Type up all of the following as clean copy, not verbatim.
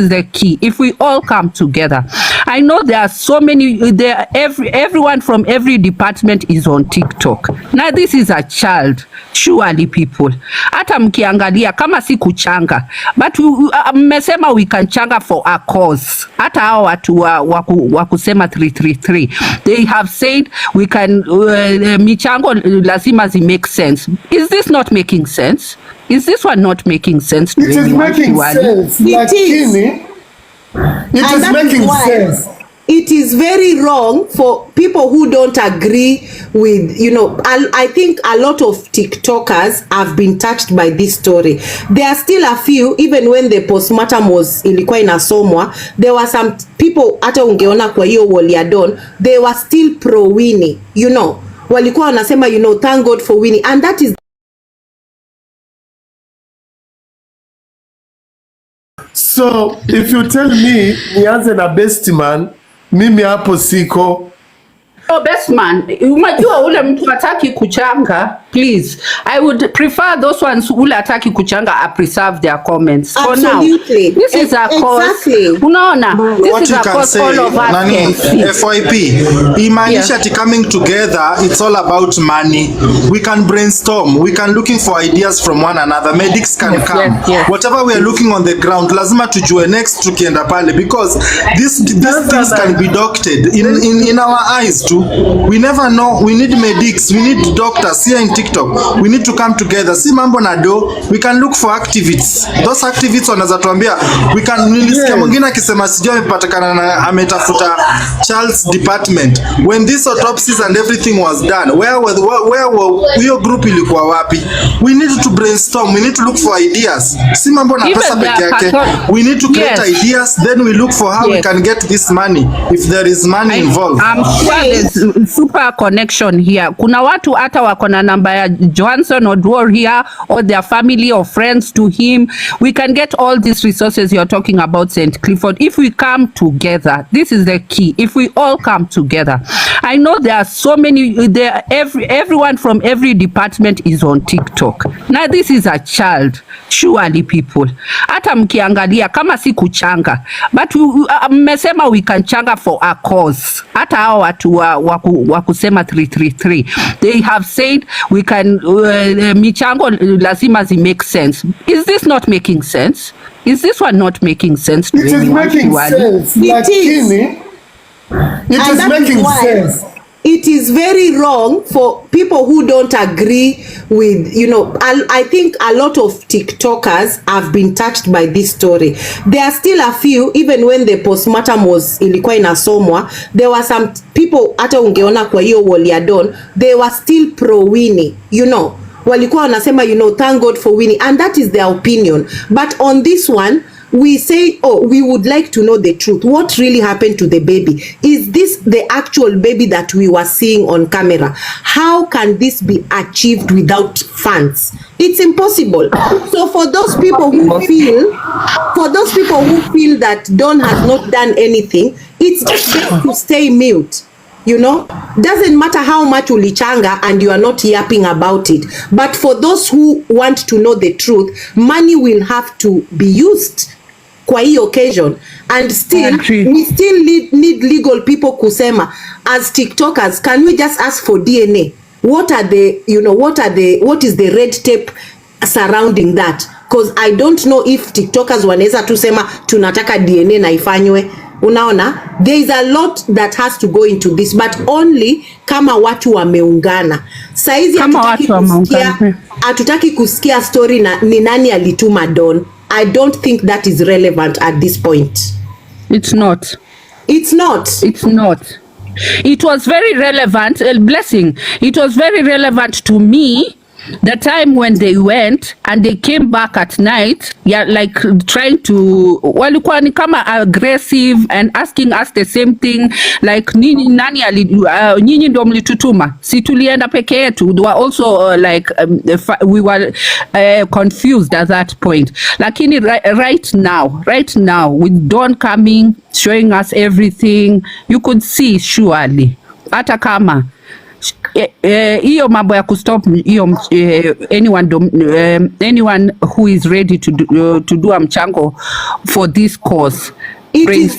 is the key. If we all come together, I know there are so many. Everyone from every department is on TikTok. Now this is a child, surely people. Hata mkiangalia kama si kuchanga, but mmesema we can changa for a cause. Hata hao watu wa kusema 333, they have said we can michango lazima zi make sense. Is this not making sense? Is this one not making sense? It is making sense. It is. It is making sense. It is very wrong for people who don't agree with, I think a lot of TikTokers have been touched by this story. There are still a few, even when the postmortem was ilikuwa inasomwa, there were some people, hata ungeona kwa hiyo wall ya Don, they were still pro Winnie, walikuwa wanasema, thank God for Winnie, and that is. So if you tell me nianze na best man, mimi hapo siko. Oh, best man, umajua ule mtu hataki kuchanga, please. I would prefer those ones ule hataki kuchanga preserve their comments. Absolutely. For now, this is a cause. Unaona? This is a cause all of us can see. FYP, imaanisha ati coming together, it's all about money. We can brainstorm. We can looking for ideas from one another. Medics can come. Yes. Whatever we are looking on the ground, lazima tujue next tukienda pale, because these things can be doctored in our eyes too. We never know. We need medics, we need doctors here in TikTok. We need to come together. Si mambo na do, we can look for activists. Those activists wanaweza tuambia, we can. Nilisikia mwingine akisema sijui amepatikana na ametafuta Charles department. When this autopsies and everything was done, where hiyo group ilikuwa wapi? We need to brainstorm. We need to look for ideas. Si mambo na pesa peke yake. We need to create ideas, then we look for how we can get this money if there is money involved. I'm sure there's super connection here. Kuna watu hata wako na namba ya Johnson or Dwar here, or their family or friends to him. We can get all these resources you're talking about, St. Clifford, if we come together. This is the key. If we all come together. I know there are so many. Everyone from every department is on TikTok. Now this is a child, surely people. Hata mkiangalia kama si kuchanga, but mmesema we can changa for a cause. Hata hao watu wa kusema 333, they have said we can michango lazima zi make sense. Is this not making sense? Is this one not making sense? It is making sense. It is. It is making sense. It is very wrong for people who don't agree with, I think a lot of TikTokers have been touched by this story. There are still a few, even when the postmortem was ilikuwa inasomwa, there were some people, hata ungeona kwa hiyo wall ya Don, they were still pro Winnie, walikuwa wanasema, thank God for Winnie, and that is their opinion. But on this one, we say, we would like to know the truth. What really happened to the baby? Is this the actual baby that we were seeing on camera? How can this be achieved without funds? It's impossible. So for those people who feel that Don has not done anything, it's just best to stay mute. Doesn't matter how much ulichanga and you are not yapping about it. But for those who want to know the truth, money will have to be used kwa hii occasion, and still we still need legal people kusema, as TikTokers, can we just ask for DNA? What is the red tape surrounding that? Because I don't know if TikTokers wanaweza tu sema tunataka DNA na ifanywe. Unaona, there is a lot that has to go into this, but only kama watu wameungana. Saizi hatutaki kusikia story na ni nani alituma Don. I don't think that is relevant at this point. It's not. It's not. It's not. It was very relevant, Blessing. It was very relevant to me the time when they went and they came back at night, like trying to, walikuwa ni kama aggressive and asking us the same thing, like nyinyi ndo mlitutuma, si tulienda peke yetu. They were also we were confused at that point. Lakini right now with Dawn coming, showing us everything, you could see surely hata kama hiyo mambo ya kustop hiyo anyone who is ready to do a mchango for this cause. It is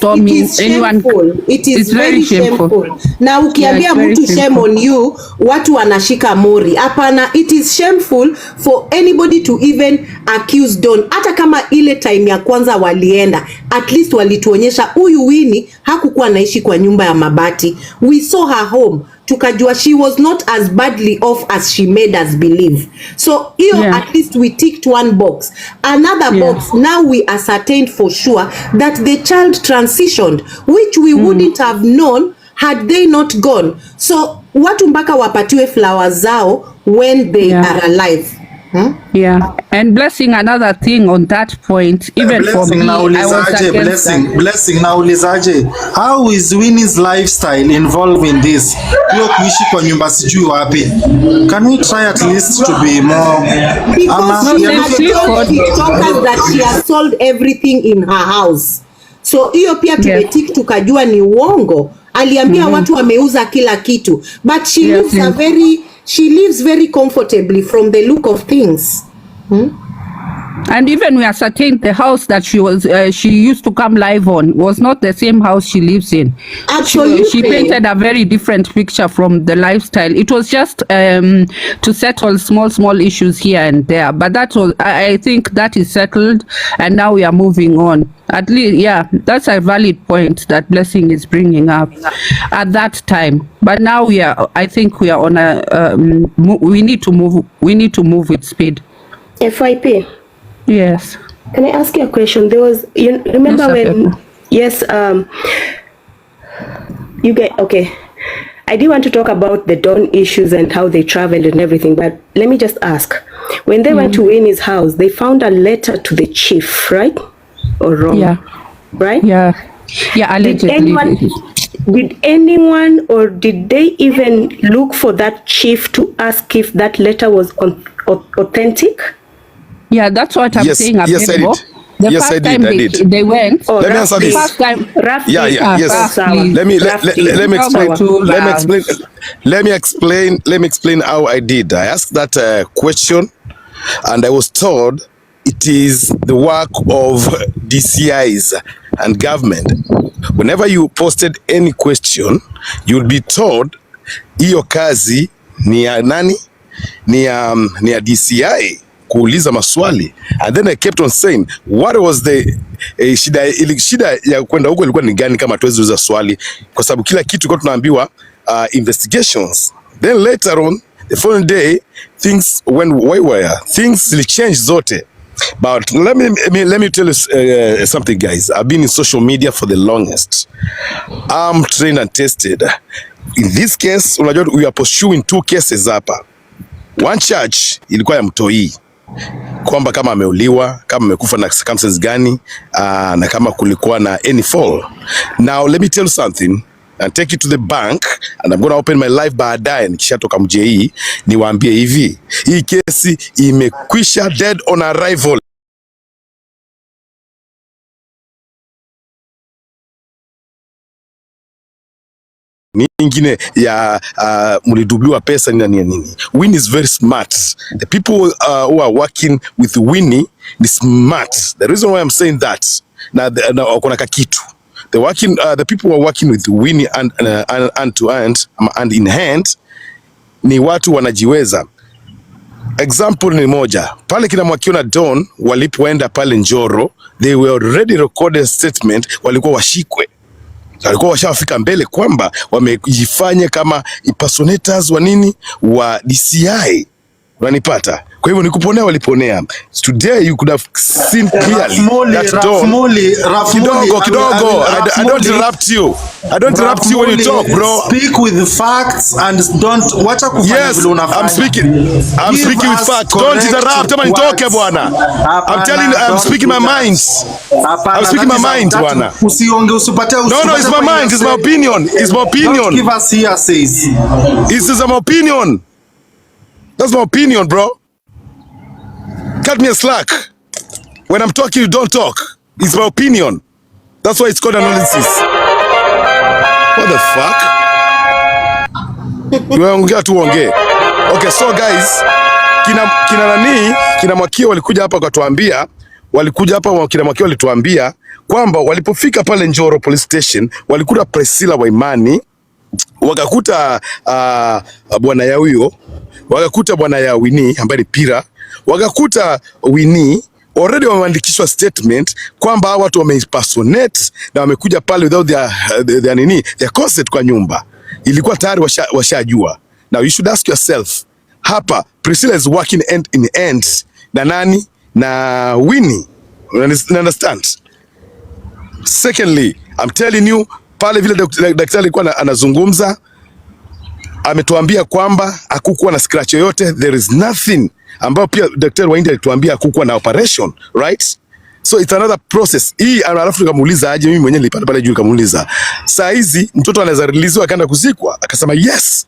shameful. It is very shameful. Na ukiambia mtu shame on you, watu wanashika mori. Hapana, it is shameful for anybody to even accuse Don. Hata kama ile time ya kwanza walienda, at least walituonyesha huyu Winnie hakukuwa naishi kwa nyumba ya mabati. We saw her home. Tukajua she was not as badly off as she made us believe. So here at least we ticked one box. Another box, now we ascertained for sure that the child transitioned, which we wouldn't have known had they not gone. So watu mpaka wapatiwe flowers zao when they are alive. Yeah, and Blessing, another thing on that point, even for me, I was against Blessing, naulizaje, how is Winnie's lifestyle involved in this? Hiyo kuishi kwa nyumba sijui wapi. Can we try at least to be more? Because she has told TikTokers that she has sold everything in her house. So hiyo pia tumetik tukajua ni uongo. Aliambia watu wameuza kila kitu, but she lives very comfortably from the look of things. And even we ascertained the house that she used to come live on was not the same house she lives in. Absolutely. She painted a very different picture from the lifestyle. It was just to settle small issues here and there. But that was, I think that is settled, and now we are moving on. At least, that's a valid point that Blessing is bringing up at that time. But now I think we are on a, we need to move with speed. FYP. Yes. Can I ask you a question? There was, you remember when, you get, okay. I did want to talk about the Dawn issues and how they traveled and everything, but let me just ask. When they went to Winnie's house, they found a letter to the chief, right? Or wrong? Yeah. Right? Yeah. Yeah, allegedly. Did anyone or did they even look for that chief to ask if that letter was authentic? Yeah, that's what I'm saying. Yes, I did. The first time they went. Let me answer this. First time, yes. Let me explain how I did. I asked that question, and I was told it is the work of DCIs and government. Whenever you posted any question, you'll be told hiyo kazi ni ya nani? Ni ya DCI kuuliza maswali. And then I kept on saying what was the shida ya kwenda huko ilikuwa ni gani kama tuwezi uliza swali, kwa sababu kila kitu kwa tunaambiwa investigations. Then later on the following day things went haywire. Things will change zote. But let me tell you something, guys. I've been in social media for the longest. I'm trained and tested. In this case, unajua we are pursuing two cases hapa. One charge ilikuwa ya mtoi, kwamba kama ameuliwa, kama amekufa na circumstances gani, na kama kulikuwa na any fall. Now let me tell you something and take it to the bank, and I'm going to open my live baadaye nikishatoka mjei niwaambie hivi, hii kesi imekwisha, dead on arrival. Nyingine ya mlidubliwa pesa nini. Winnie is very smart. The people who are working with Winnie is smart. The reason why I'm saying that, na kuna kakitu. The people who are working with Winnie and to hand in hand ni watu wanajiweza. Example ni moja. Pale kina Mwakiona Dawn walipoenda pale Njoro, they were already recorded statement, walikuwa washikwe. Walikuwa washafika mbele kwamba wamejifanya kama impersonators wa nini wa DCI. Unanipata? Kwa hivyo nikuponea waliponea. Today you could have seen clearly that Dawn. Kidogo. I don't interrupt you. I don't interrupt you when you talk, bro. Speak with the facts and don't wacha kufanya vile unafanya. I'm speaking with facts. Don't interrupt kama nitoke bwana. I'm telling you, I'm speaking my mind. I'm speaking my mind bwana. Usionge usipate No, it's my mind, it's my opinion. It's my opinion. Don't give us hearsays. This is my opinion. That's my opinion, bro. Cut me a slack. When I'm talking, you don't talk. It's my opinion. That's why it's called analysis. What the fuck? Tuongea tuongee. Okay, so guys, kina Mwakio walikuja hapa wakatuambia, kina Mwakio walituambia kwamba walipofika pale Njoro police station walikuta Priscilla Waimani, wakakuta bwana ya huyo, wakakuta bwana ya Winnie ambaye ni Pira, wakakuta Winnie already wameandikishwa statement kwamba watu wameimpersonate na wamekuja pale without their consent kwa nyumba. Ilikuwa tayari washajua. Now you should ask yourself, hapa Priscilla is working end in end na nani? Na Winnie. You understand? Secondly, I'm telling you, pale vile daktari alikuwa anazungumza, ametuambia kwamba hakukuwa na scratch yoyote, there is nothing, ambao pia daktari wa India alituambia hakukuwa na operation, right? So it's another process. Hii alafu nikamuuliza aje, mimi mwenyewe nilipata pale juu nikamuuliza, saa hizi mtoto anaweza release akaenda kuzikwa? Akasema yes.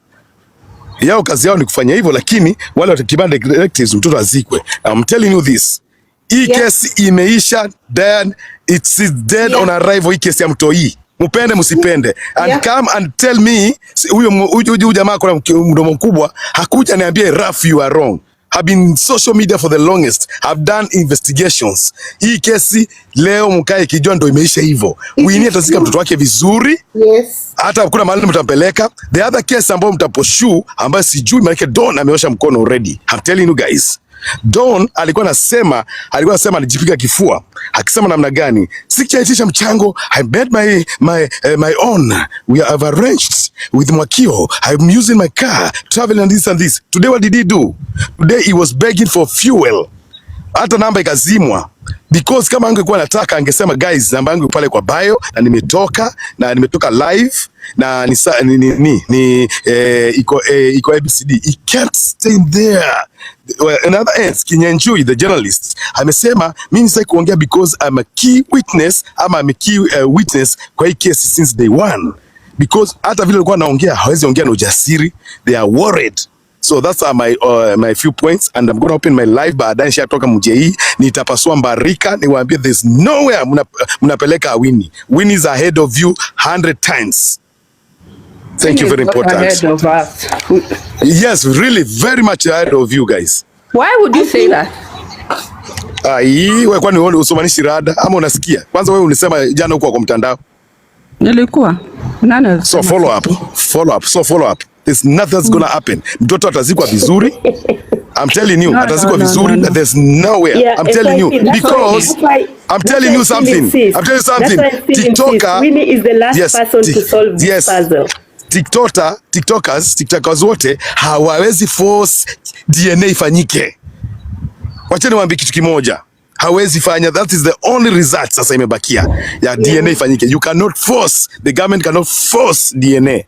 Yao kazi yao ni kufanya hivyo, lakini wale watakibanda directives mtoto azikwe. I'm telling you this. Hii kesi imeisha, then it's dead on arrival. Hii kesi ya Mtoi, mupende msipende, and come and tell me huyu jamaa kwa mdomo mkubwa hakuja niambie rough you are wrong. I've been social media for the longest. I've done investigations. Hii kesi leo mkae kijua ndo imeisha hivyo. Winnie atazika mtoto wake vizuri. Yes. Hata kuna mahali mtampeleka. The other case ambayo mtaposhu ambayo sijui maana Don ameosha mkono already. I'm telling you guys. Don alikuwa anasema anajipiga kifua. Akisema namna gani? Sikiaitisha mchango. I made my own. We have arranged with Mwakio. I'm using my car, traveling and this and this. Today what did he do? Today he was begging for fuel. Hata namba ikazimwa. Because kama angekuwa anataka angesema guys, namba yangu pale kwa bio na nimetoka live na iko ABCD. He can't stay there. Another ends, Kinyanjui the journalist amesema mimi sasa kuongea because I'm a key witness witness kwa hii case since day one, because hata vile alikuwa anaongea hawezi ongea na ujasiri. They are worried. So that's my few points, and I'm going to open my live baadaye nishatoka mje hii nitapasua mbarika niwaambie there's nowhere mnapeleka Winnie. Winnie is ahead of you 100 times. Thank you, very important. Ahead of us. Yes, really very much ahead of you guys. Why would you say that? Wewe kwani wewe usomanishi rada ama unasikia? Kwanza wewe ulisema jana huko kwa mtandao. Nilikuwa. Nani? So follow up. There's nothing that's gonna happen. Mtoto atazikwa vizuri. I'm telling you, atazikwa vizuri. There's nowhere. Yeah, I'm telling you because I'm telling you something. TikToker, Winnie is the last person to solve this puzzle. TikTokers wote hawawezi force DNA ifanyike. Wacha niwaambie kitu kimoja. Hawezi fanya, that is the only result sasa imebakia ya DNA ifanyike. You cannot force, the government cannot force DNA.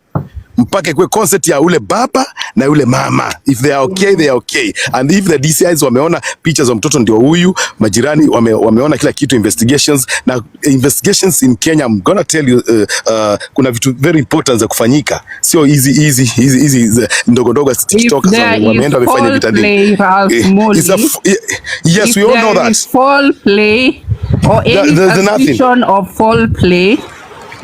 Mpaka kwa concept ya ule baba na ule mama. If they are okay, they are okay. And if the DCIs wameona pictures wa mtoto ndio huyu, majirani wameona kila kitu, investigations in Kenya, I'm gonna tell you kuna vitu very important za kufanyika. Sio easy ndogo TikTok wameenda wamefanya vitani. Yes, we all know that. Foul play or any suspicion of foul play.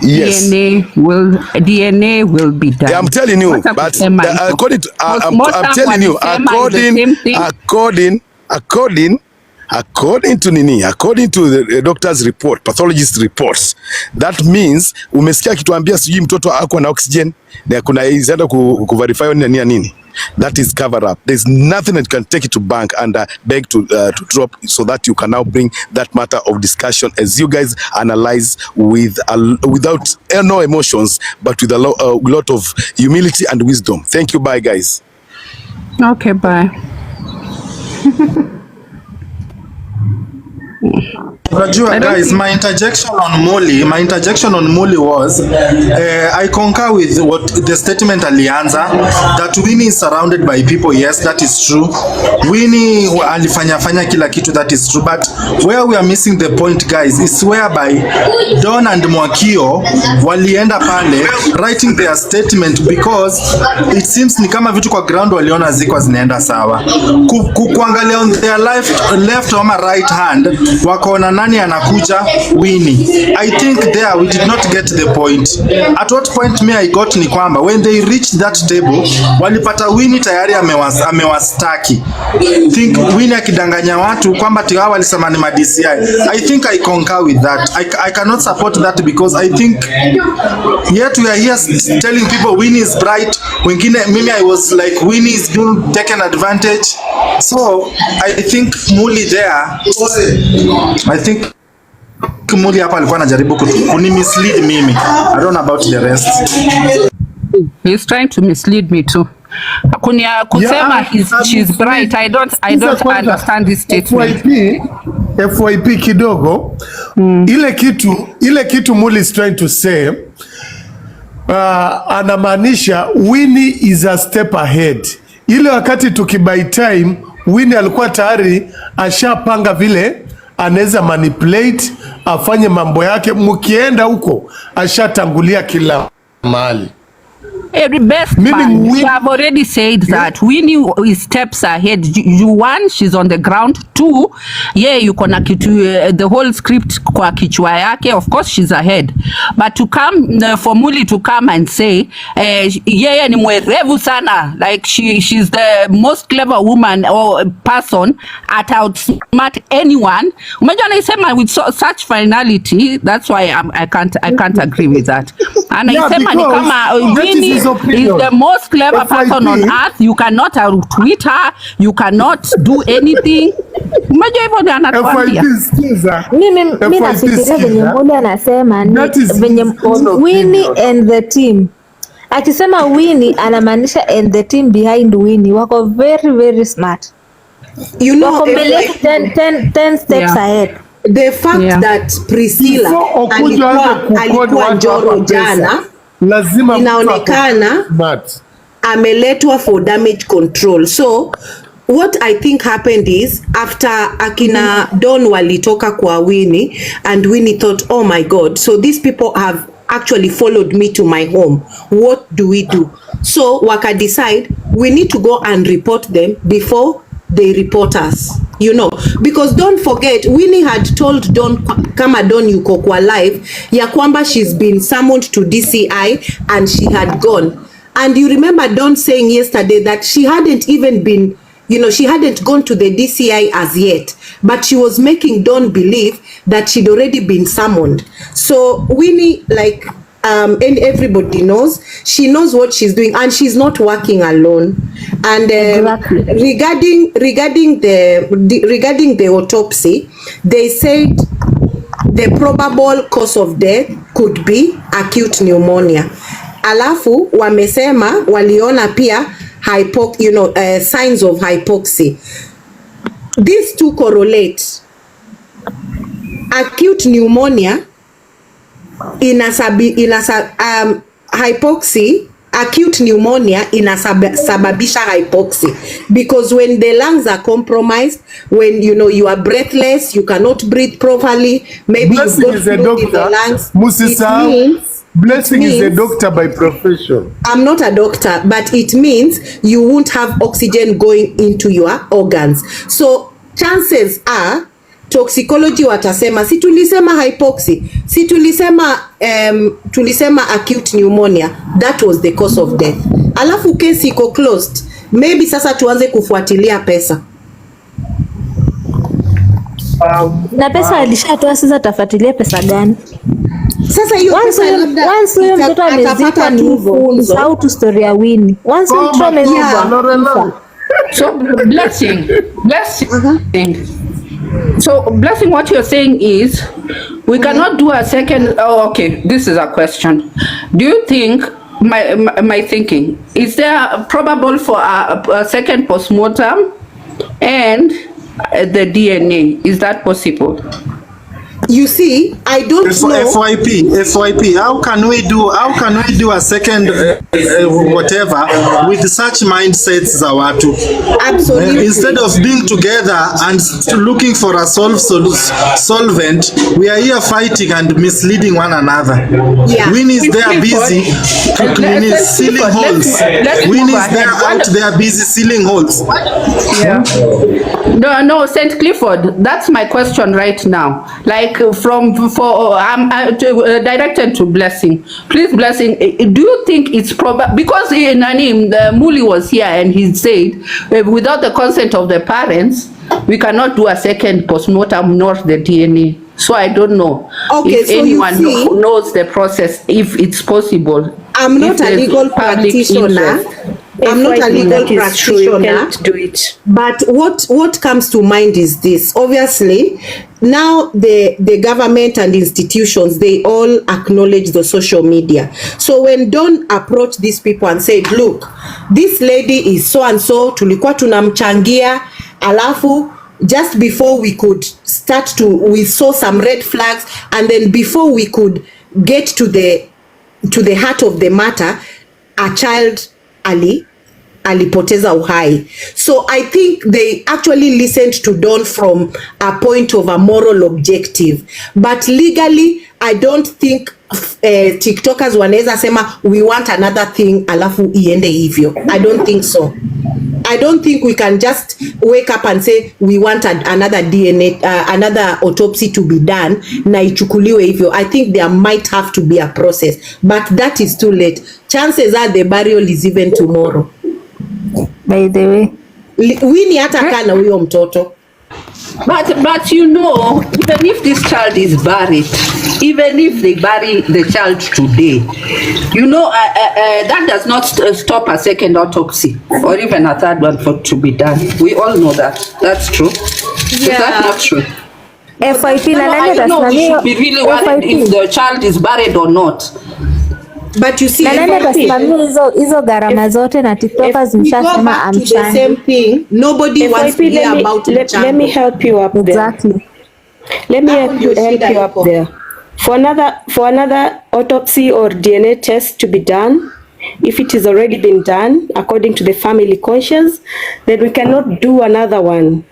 Yes. DNA will be done. Yeah, I'm telling you, but according to the doctor's report, pathologist reports, that means umesikia kituambia sijui mtoto akwa na oxygen na kuna izaenda kuverify nini. That is cover up. There's nothing that can take it to bank and beg to drop, so that you can now bring that matter of discussion as you guys analyze without no emotions, but with a lot of humility and wisdom. Thank you. Bye, guys. Okay, bye. Unajua guys, my interjection on Molly was I concur with what the statement alianza, that Winnie is surrounded by people. Yes, that is true. Winnie alifanya kila kitu, that is true, but where we are missing the point guys is whereby Don and Mwakio walienda pale writing their statement, because it seems ni kama vitu kwa ground waliona ziko zinaenda sawa. Kuangalia on their left or right hand wakaona nani anakuja? Winnie. I think there we did not get the point. At what point me I got ni kwamba when they reached that table walipata Winnie tayari amewastaki. Think Winnie akidanganya watu kwamba tiwa walisema ni DCI. I think I concur with that. I cannot support that because I think yet we are here telling people Winnie is bright. Wengine mimi I was like Winnie is being taken advantage. So I think Muli there, I think Muli hapa alikuwa anajaribu kuni mislead mimi. I don't know about the rest. He's trying to mislead me too. Kusema she's bright. I don't understand this statement. FYP kidogo. Ile kitu Muli is trying to say, anamaanisha Winnie is a step ahead. Ile wakati tukibuy time, Winnie alikuwa tayari ashapanga vile anaweza manipulate, afanye mambo yake, mkienda huko ashatangulia kila mahali. Every best man, you have already said that Winnie is steps ahead. One, she's on the ground. Two, yeah, you kona kitu, the whole script kwa kichwa yake, of course she's ahead. But to come, for Muli to come and say, yeah, ni mwerevu sana, like she's the most clever woman or person at outsmart anyone. Umejua naisema with such finality, that's why I can't agree with that. And naisema ni kama Winnie is the most clever person on earth. You cannot tweet her, you cannot do anything. Umejua hivyo ndio anatuambia. Mimi nafikiria venye Muli anasema ni venye Winnie and the team. Akisema Winnie anamaanisha and the team behind Winnie wako very very smart. You know, wako mbele 10 steps ahead. The fact that Priscilla alikuwa Njoro jana, lazima inaonekana ameletwa for damage control. So what I think happened is after akina Don walitoka kwa Winnie and Winnie thought, oh my God, so these people have actually followed me to my home. What do we do? So waka decide we need to go and report them before they report us, you know, because don't forget Winnie had told Don kama Don yuko kwa live ya kwamba she's been summoned to DCI and she had gone. And you remember Don saying yesterday that she hadn't even been, you know, she hadn't gone to the DCI as yet, but she was making Don believe that she'd already been summoned. So Winnie, like, and everybody knows, she knows what she's doing and she's not working alone. And exactly. regarding the autopsy, they said the probable cause of death could be acute pneumonia. Alafu wamesema waliona pia signs of hypoxia. These two correlate. Acute pneumonia hypoxia, acute pneumonia inasababisha hypoxia because when the lungs are compromised, when you know you are breathless, you cannot breathe properly, maybe Blessing you got fluid in the lungs. Blessing is a doctor by profession. I'm not a doctor, but it means you won't have oxygen going into your organs. So chances are toxicology watasema, si tulisema hypoxia, si tulisema acute pneumonia, that was the cause of death. Alafu case iko closed. Maybe sasa tuanze kufuatilia pesa. Na pesa alishatoa, sasa tafuatilia pesa gani? Sasa hiyo pesa labda once huyo mtoto amezikwa ni hivyo. Usahau tu story ya Winnie. Once mtoto amezikwa. So blessing. So Blessing, what you're saying is we cannot do a second. Oh, okay. This is a question. Do you think my thinking is there probable for a second postmortem and the DNA? Is that possible? You see, I don't know. FYP. How can we do a second whatever with such mindsets za watu? Absolutely. Instead of being together and looking for a solvent, we are here fighting and misleading one another. Yeah. Winnie's there busy sealing holes. Winnie's there out there busy sealing holes. Yeah. No, St. Clifford, that's my question right now. Like directed to Blessing. Please, Blessing, do you think it's probable, because Muli was here and he said without the consent of the parents we cannot do a second postmortem nor the DNA. So I don't know if anyone knows the process, if it's possible. I'm not a legal practitioner. I'm not a legal practitioner. Do it. But what comes to mind is this. Obviously, now the government and institutions, they all acknowledge the social media. So when Don approached these people and said, look, this lady is so and so, tulikuwa tunamchangia, alafu just before we could we saw some red flags, and then before we could get to the heart of the matter, a child alipoteza uhai. So I think they actually listened to Don from a point of a moral objective, but legally I don't think TikTokers wanaweza sema we want another thing alafu iende hivyo. I don't think so. I don't think we can just wake up and say we want another DNA, another autopsy to be done na ichukuliwe hivyo. I think there might have to be a process, but that is too late. Chances are the burial is even tomorrow. By the way, Winnie hata kana huyo mtoto. But you know, even if this child is buried, even if they bury the child today, you know, that does not stop a second autopsy or even a third one to be done. We all know that. That's true. Yeah. Is that not true? FYP I don't know, we should be really worried if the child is buried or not. But you see, hizo gharama zote na TikTokers mshasema amshani. Same thing. Nobody wants to hear about it. Let me help you up there. Exactly. Let me help you up there. For another autopsy or DNA test to be done, if it has already been done according to the family conscience, then we cannot do another one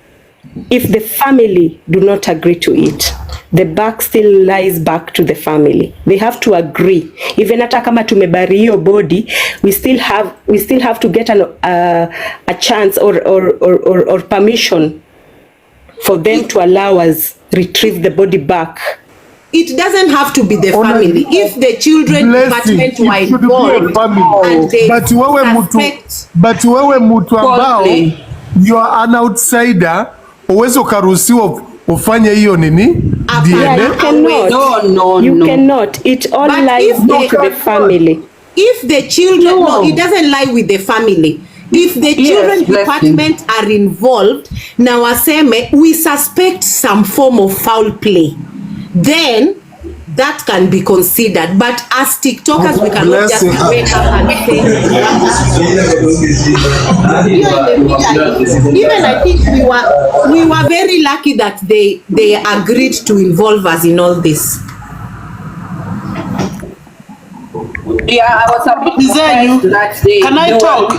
if the family do not agree to it. The buck still lies back to the family. They have to agree. Even hata kama tumebari hiyo body, we still have to get a chance or permission for them to allow us retrieve the body back. It doesn't have to be the family. If the children department were involved and they but wewe mtu ambao you are an outsider, uwezo karuhusiwa ufanye hiyo nini? DNA? You cannot. You cannot. It all lies with the family. If the children, no, it doesn't lie with the family. If the children department are involved, now waseme we suspect some form of foul play, then that can be considered. But as TikTokers, we cannot just wake up and say. Even I think we were very lucky that they agreed to involve us in all this. Yeah, I was a bit surprised that they. Can I talk?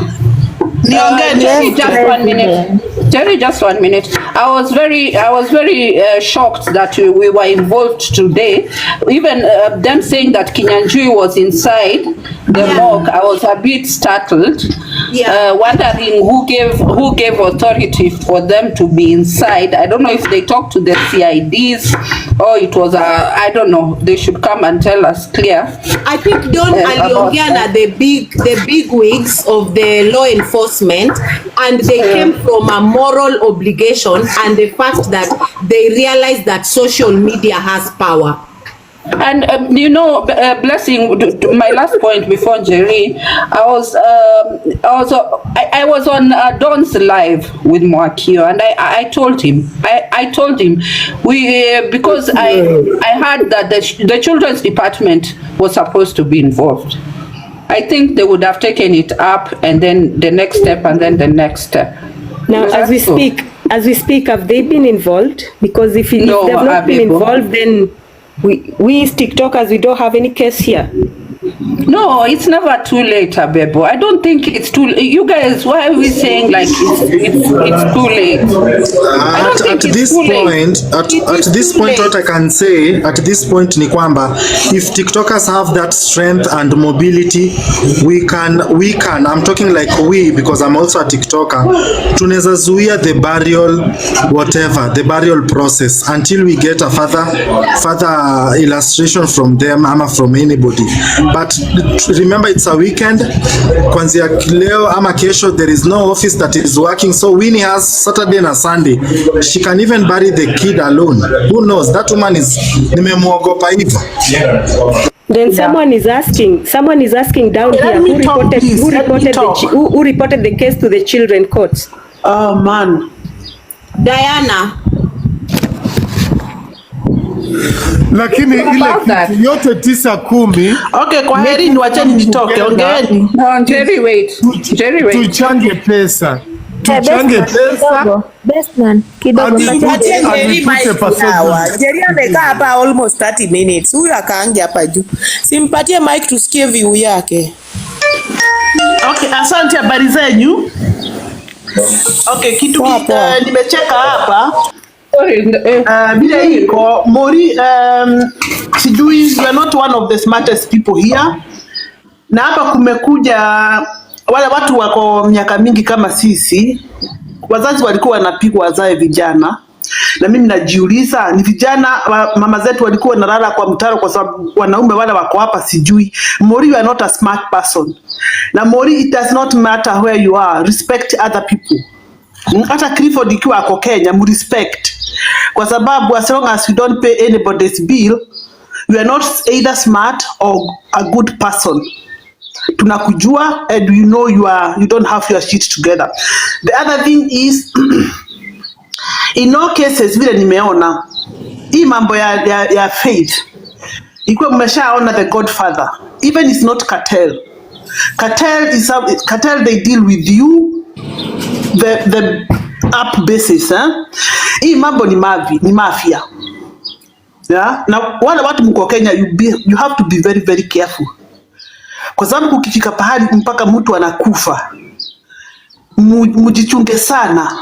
Jerry, just 1 minute. I was very shocked that we were involved today. Even them saying that Kinyanjui was inside the morgue, I was a bit startled. Wondering who gave authority for them to be inside. I don't know if they talked to the CIDs or it was I don't know. They should come and tell us clear. I think Don aliongea na the big wigs of the law enforcement, and they came from a moral obligation and the fact that they realized that social media has power. And you know, Blessing, my last point before Jerry, I was on Don's live with Mwakio, and I told him we because I heard that the children's department was supposed to be involved. I think they would have taken it up and then the next step and then the next step. Now, as we speak, as we speak, have they been involved? Because if they've not been involved, then we as TikTokers, we don't have any case here. No, it's never too late, Abebo. I don't think it's too late. You guys, why are we saying like it's too late? At this point, what I can say at this point ni kwamba if TikTokers have that strength and mobility, we can. I'm talking like we, because I'm also a TikToker. Tunaweza zuia the burial process until we get a further illustration from them ama from anybody. But remember, it's a weekend. Kwanzia leo ama kesho, there is no office that is working. So Winnie has Saturday and Sunday. She can even bury the kid alone. Who knows? That woman is nimemuogopa hivyo. Then someone is asking down here who reported the case to the children court. Oh man, Diana. Lakini ile kitu yote 9-10. Okay, kwa heri ni wacheni nitoke. Ongeeni. No, Jerry wait. Tuchange pesa. Best man kidogo. Jerry amekaa hapa almost 30 minutes. Huyu akaangia hapa juu. Simpatie mic tusikie view yake. Okay, asante, habari zenyu. Okay, kitu nimecheka hapa. Bila iko Mori, sijui, you are not one of the smartest people here. Na hapa kumekuja wale watu wako miaka mingi kama sisi. Wazazi walikuwa wanapigwa wazae vijana. Na mimi najiuliza, ni vijana mama zetu walikuwa wanalala kwa mtaro kwa sababu wanaume wale wako hapa sijui. Mori, you are not a smart person. Na Mori, it does not matter where you are, respect other people. Hata Clifford ikiwa ako Kenya, mu respect. Kwa sababu as long as you don't pay anybody's bill, you are not either smart or a good person. Tunakujua and you know you don't have your shit together. The other thing is in all cases vile nimeona hii mambo ya faith, ikiwa mmeshaona The Godfather, even it's not cartel. Cartel they deal with you the up basis, hii mambo ni mafia. Yeah? Na wale watu mko Kenya, you have to be very very careful. Kwa sababu kukifika pahali mpaka mtu anakufa, mujichunge sana.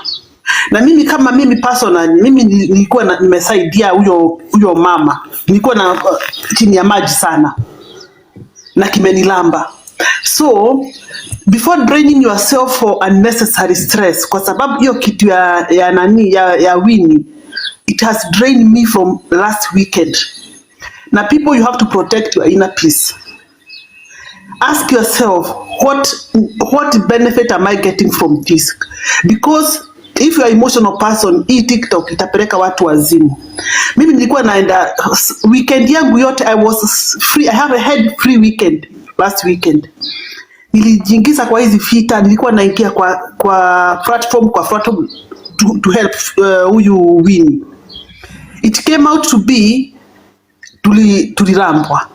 Na mimi kama mimi personally, mimi nilikuwa nimesaidia huyo mama. Nilikuwa na chini ya maji sana. Na kimenilamba. So, before draining yourself for unnecessary stress, kwa sababu hiyo kitu ya Winnie, it has drained me from last weekend. Na people, you have to protect your inner peace. Ask yourself, what benefit am I getting from this? Because if you are emotional person, hii TikTok itapeleka watu wazimu. Mimi nilikuwa naenda weekend yangu yote, I was free. I have a head free weekend last weekend. Nilijingiza kwa hizi fita, nilikuwa naingia kwa platform to help huyu Winnie. It came out to be tulirambwa.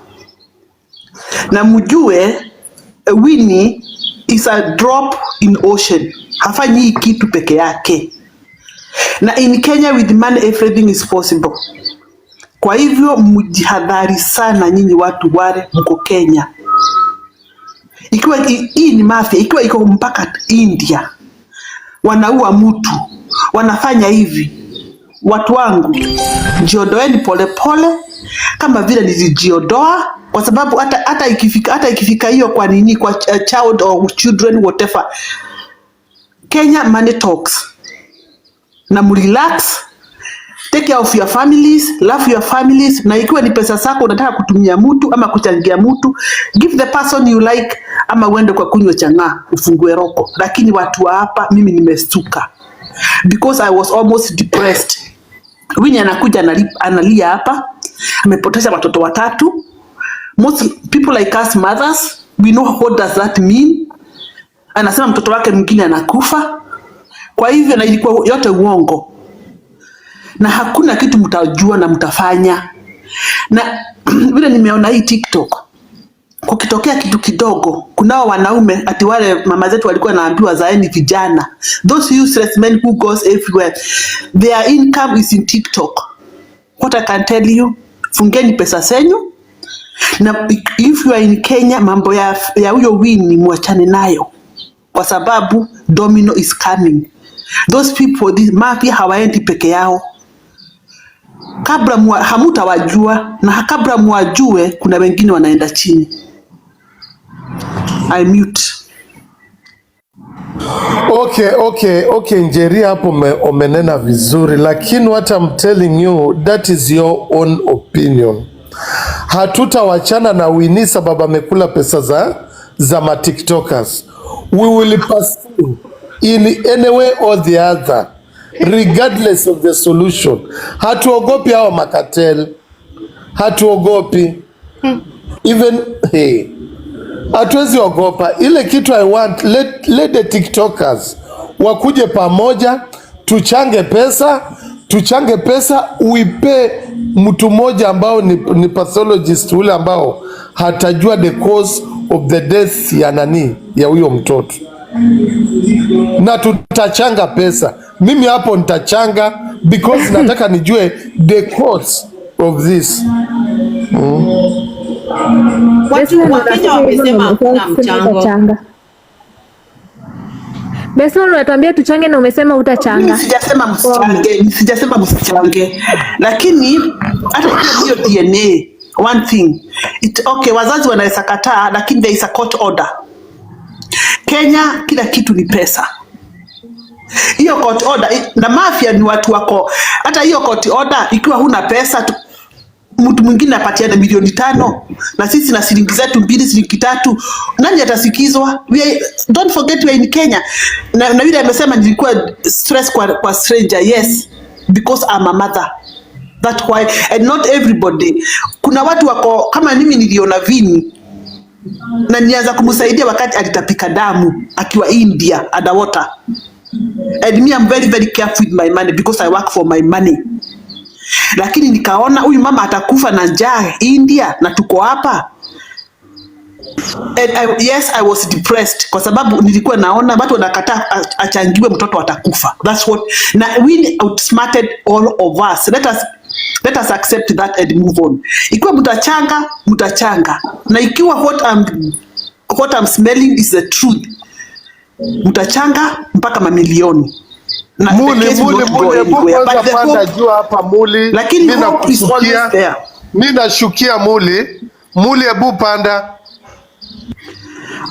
Na mjue Winnie is a drop in ocean. Hafanyi kitu peke yake. Na in Kenya with money everything is possible. Kwa hivyo mjihadhari sana nyinyi watu wale mko Kenya. Ikiwa hii ni mafia, ikiwa iko mpaka India, wanaua mtu, wanafanya hivi. Watu wangu, jiondoeni pole pole kama vile nilijiondoa, kwa sababu hata ikifika hiyo kwa nini, kwa child or children whatever. Kenya money talks. Na mrelax, take care of your families, love your families. Na ikiwa ni pesa zako unataka kutumia mtu ama kuchangia mtu, give the person you like, ama uende kwa kunywa chang'aa ufungue roko. Lakini watu wa hapa mimi nimestuka because I was almost depressed. Winnie anakuja analia hapa, amepoteza watoto 3. Most people like us mothers, we know what does that mean. Anasema mtoto wake mwingine anakufa. Kwa hivyo na ilikuwa yote uongo. Na hakuna kitu mtajua na mtafanya. Na vile nimeona hii TikTok, kukitokea kitu kidogo, kunao wanaume ati wale mama zetu walikuwa naambiwa zaeni vijana, those useless men who goes everywhere, their income is in TikTok. What I can tell you, fungeni pesa zenyu, na if you are in Kenya, mambo ya huyo Winnie muachane nayo, kwa sababu domino is coming. Those people, these mafia hawaendi peke yao. Kabla hamutawajua, na kabla muwajue kuna wengine wanaenda chini. I mute. Okay, Njeri hapo umenena vizuri, lakini what I'm telling you, that is your own opinion. Hatutawachana na Winnie sababu amekula pesa za ma TikTokers. We will pursue in any way or the other, regardless of the solution. Hatuogopi hao makatel, hatuogopi even hatuwezi ogopa ile kitu. I want let the TikTokers wakuje pamoja, tuchange pesa, uipe mtu mmoja ambao ni pathologist ule ambao hatajua the cause of the death ya huyo mtoto, na tutachanga pesa. Mimi hapo nitachanga because nataka nijue the cause of this. Wakenya wamesema hakuna mchango. Besa unatuambia tuchange na umesema utachanga. Sijasema msichange. Lakini hata hiyo DNA, one thing. Okay, wazazi wanaweza kataa, lakini there is a court order. Kenya kila kitu ni pesa. Hiyo court order, na mafia ni watu wako. Hata hiyo court order ikiwa huna pesa, mtu mwingine apatiana milioni 5 na sisi na shilingi zetu 2, shilingi 3, nani atasikizwa? Don't forget we are in Kenya. Na yule amesema nilikuwa stress kwa stranger. Yes, because I'm a mother. That's why, and not everybody. Kuna watu wako kama mimi, niliona Vini na nianza kumsaidia wakati alitapika damu akiwa India underwater. And me, I'm very very careful with my money because I work for my money. Lakini nikaona huyu mama atakufa na njaa India na tuko hapa. And yes, I was depressed kwa sababu nilikuwa naona watu wanakataa achangiwe mtoto atakufa. That's what, na we outsmarted all of us. Let us accept that and move on. Ikiwa mtachanga, na ikiwa what I'm smelling is the truth, mtachanga mpaka mamilioni. Mimi nashukia muli ebu panda.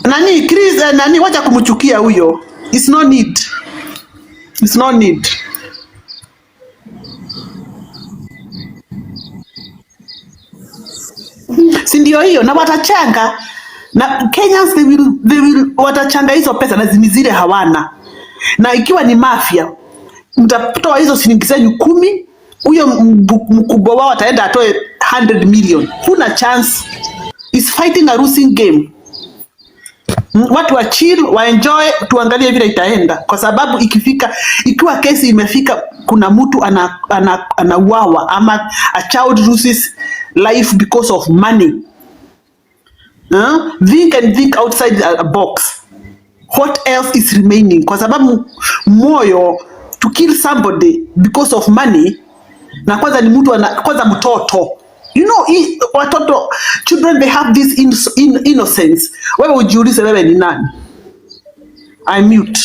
Nani Chris, nani wacha kumchukia huyo. It's no need. Si ndio hiyo, na watachanga na Kenyans they will watachanga hizo pesa na zile hawana. Na ikiwa ni mafia, mtatoa hizo shilingi zenu 10, huyo mkubwa wao ataenda atoe 100 million. Huna chance. Is fighting a losing game. Watu wa chill, wa enjoy, tuangalie vile itaenda. Kwa sababu ikiwa kesi imefika kuna mtu anauawa ama a child loses life because of money. Think outside a box. What else is remaining? Kwa sababu moyo to kill somebody because of money, na kwanza ni mtu kwanza mtoto. You know, watoto, children, they have this innocence. Wewe ujiulize wewe ni nani? I mute.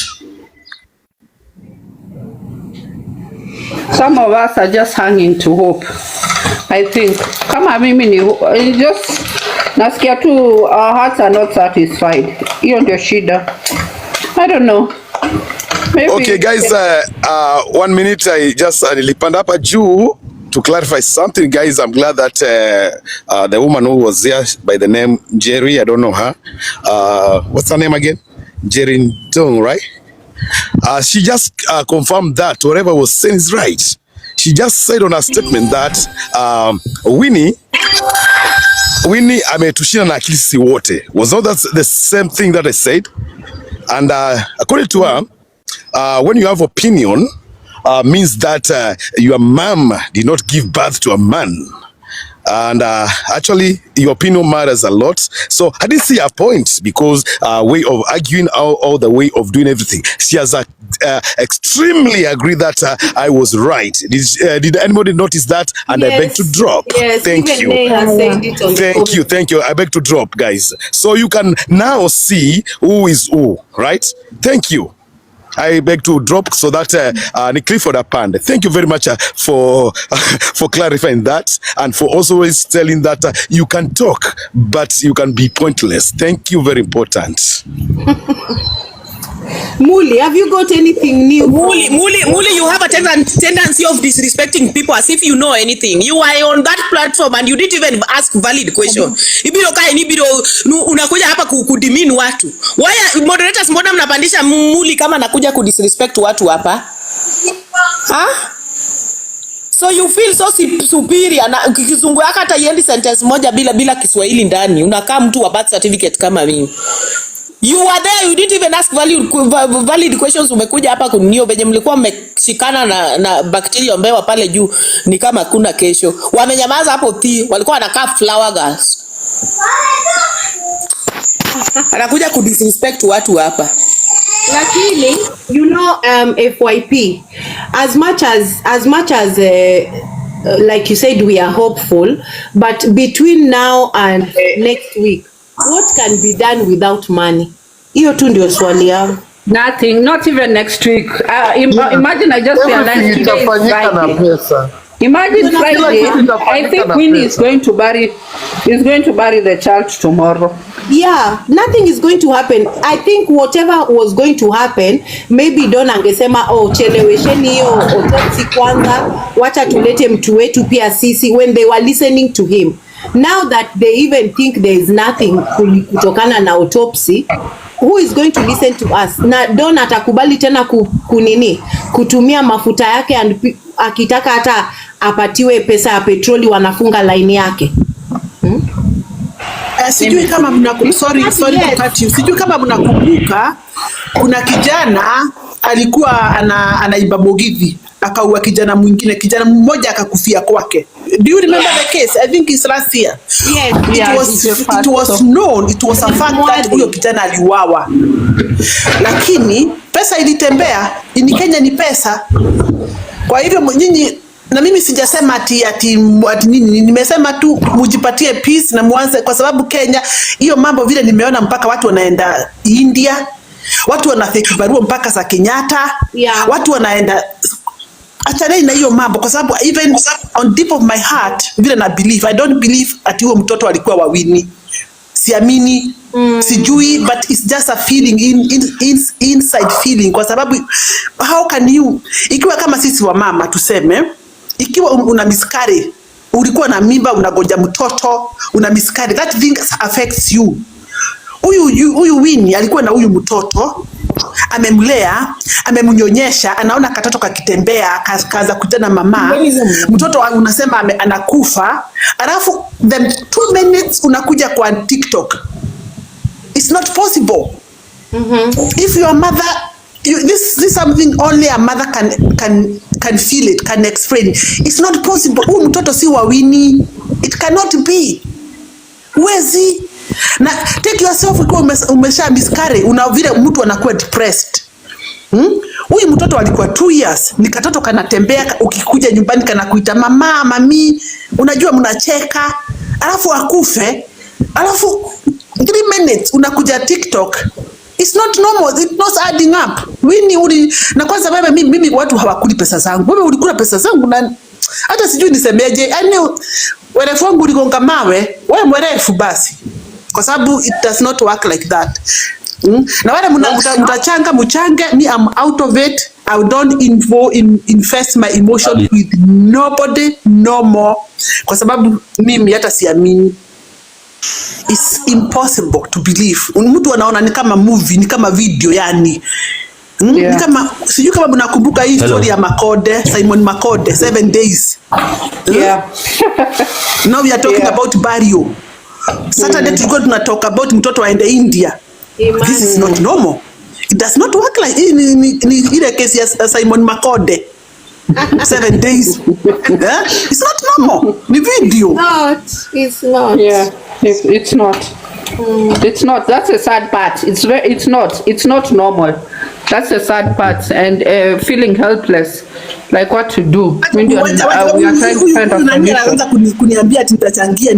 Some of us are just hanging to hope. I think kama mimi ni just nasikia tu our hearts are not satisfied. Hiyo ndio shida. I don't know. Maybe. Okay guys, 1 minute, I just nilipanda hapa juu to clarify something, guys. I'm glad that the woman who was there by the name Jerry, I don't know her, what's her name again? Jerry Dong, right? She just confirmed that whatever was saying is right. She just said on her statement that Winnie ametushina na akili sisi wote. Was not that the same thing that I said? And according to her, when you have opinion, means that your mom did not give birth to a man. And actually, your opinion matters a lot. So I didn't see a point because way of arguing all the way of doing everything. She has extremely agreed that I was right. Did anybody notice that? And Yes. I beg to drop. Yes, Thank even you. Nay has said it on the Thank you, thank you. I beg to drop, guys. So you can now see who is who, right? Thank you. I beg to drop so that Nick Clifford Apand. Thank you very much for for clarifying that and for also always telling that you can talk, but you can be pointless. Thank you, very important. Muli, have you got anything new? Muli, you have a tendency of disrespecting people as if you know anything. You are on that platform and you didn't even ask valid question. Ibiro kai ni biro unakuja hapa kudimin watu. Why moderators mbona mnapandisha Muli kama nakuja kudisrespect watu hapa? So you feel so superior na kizungu yako hata yendi sentence moja bila Kiswahili ndani. Unakaa mtu wa birth certificate kama mimi. You were there, you didn't even ask valid questions. Umekuja hapa kunio venye mlikuwa mmeshikana na bacteria ambayo pale juu ni kama kuna kesho. Wamenyamaza hapo walikuwa wanakaa flower girls. Anakuja kudisrespect watu hapa. Lakini you know FYP as much as like you said we are hopeful, but between now and next week what can be done without money? Hiyo tu ndio swali yangu. Nothing, not even next week. Imagine I just realized today is Friday. Imagine Friday, I think Winnie is going to bury the child tomorrow. Yeah, nothing is going to happen. I think whatever was going to happen, maybe Don angesema chelewesheni hiyo autopsy kwanza, wacha tulete mtu wetu pia sisi, when they were listening to him. Now that they even think there is nothing kutokana na autopsy, who is going to listen to us? Na Don atakubali tena kutumia mafuta yake and akitaka hata apatiwe pesa ya petroli wanafunga line yake. Sijui kama sijui kama mnakumbuka kuna kijana alikuwa anaiba bogithi akaua kijana mwingine, kijana mmoja akakufia kwake. Do you remember the case? I think it's last year. Yes, it was known, it was a fact that huyo kijana aliuawa. Lakini pesa ilitembea, ni Kenya ni pesa. Kwa hivyo nyinyi na mimi sijasema ati nini, nimesema tu mujipatie peace na muanze, kwa sababu Kenya hiyo mambo vile nimeona mpaka watu wanaenda India, watu wanafiki barua mpaka za Kenyatta, watu wanaenda achana na hiyo mambo, kwa sababu even on deep of my heart vile na believe, I don't believe ati huyo mtoto alikuwa wa Winnie. Siamini, sijui, but it's just a feeling inside feeling, kwa sababu how can you, ikiwa kama sisi wa mama tuseme, ikiwa una miskari, ulikuwa na mimba, unagoja mtoto, una miskari, that thing affects you. Huyu Winnie alikuwa na huyu mtoto, amemlea, amemnyonyesha, anaona katoto kakitembea, kaanza kutana mama. Mtoto unasema anakufa, alafu then 2 minutes unakuja kwa TikTok. It's not possible. If your mother, this is something only a mother can feel it, can explain. It's not possible. Huyu mtoto si wa Winnie. It cannot be. Wezi. Na take yourself, ukiwa umesha miscarry, vile mtu anakuwa depressed. Huyu mtoto alikuwa 2 years, ni katoto kanatembea, ukikuja nyumbani kanakuita mama, mami, unajua mnacheka, alafu akufe, alafu 3 minutes unakuja TikTok. It's not normal, it's not adding up. Winnie na kwanza mimi watu hawakuli pesa zangu. Wewe ulikula pesa zangu na hata sijui nisemeje. Yaani werefu wangu uligonga mawe, wewe mwerefu basi. Kwa sababu it does not work like that. Na wale mtachanga mchange, me I'm out of it. I don't invest my emotion with nobody no more. Kwa sababu mimi hata siamini. It's impossible to believe. Mtu anaona ni kama movie, ni kama video yani. Ni kama sijui kama mnakumbuka hii story ya Makode, Simon Makode, 7 days. Now we are talking about burial. Saturday tulikuwa tunatalk about mtoto aende India. This is not normal. It does not work like in ile kesi ya Simon Makode. 7 days. It's not normal. The video. It's not. Yeah, it's not. It's not. That's a sad part. It's not normal. That's the sad part, and feeling helpless, like what to do. When we are trying to find a solution. Kuniambia nitachangia.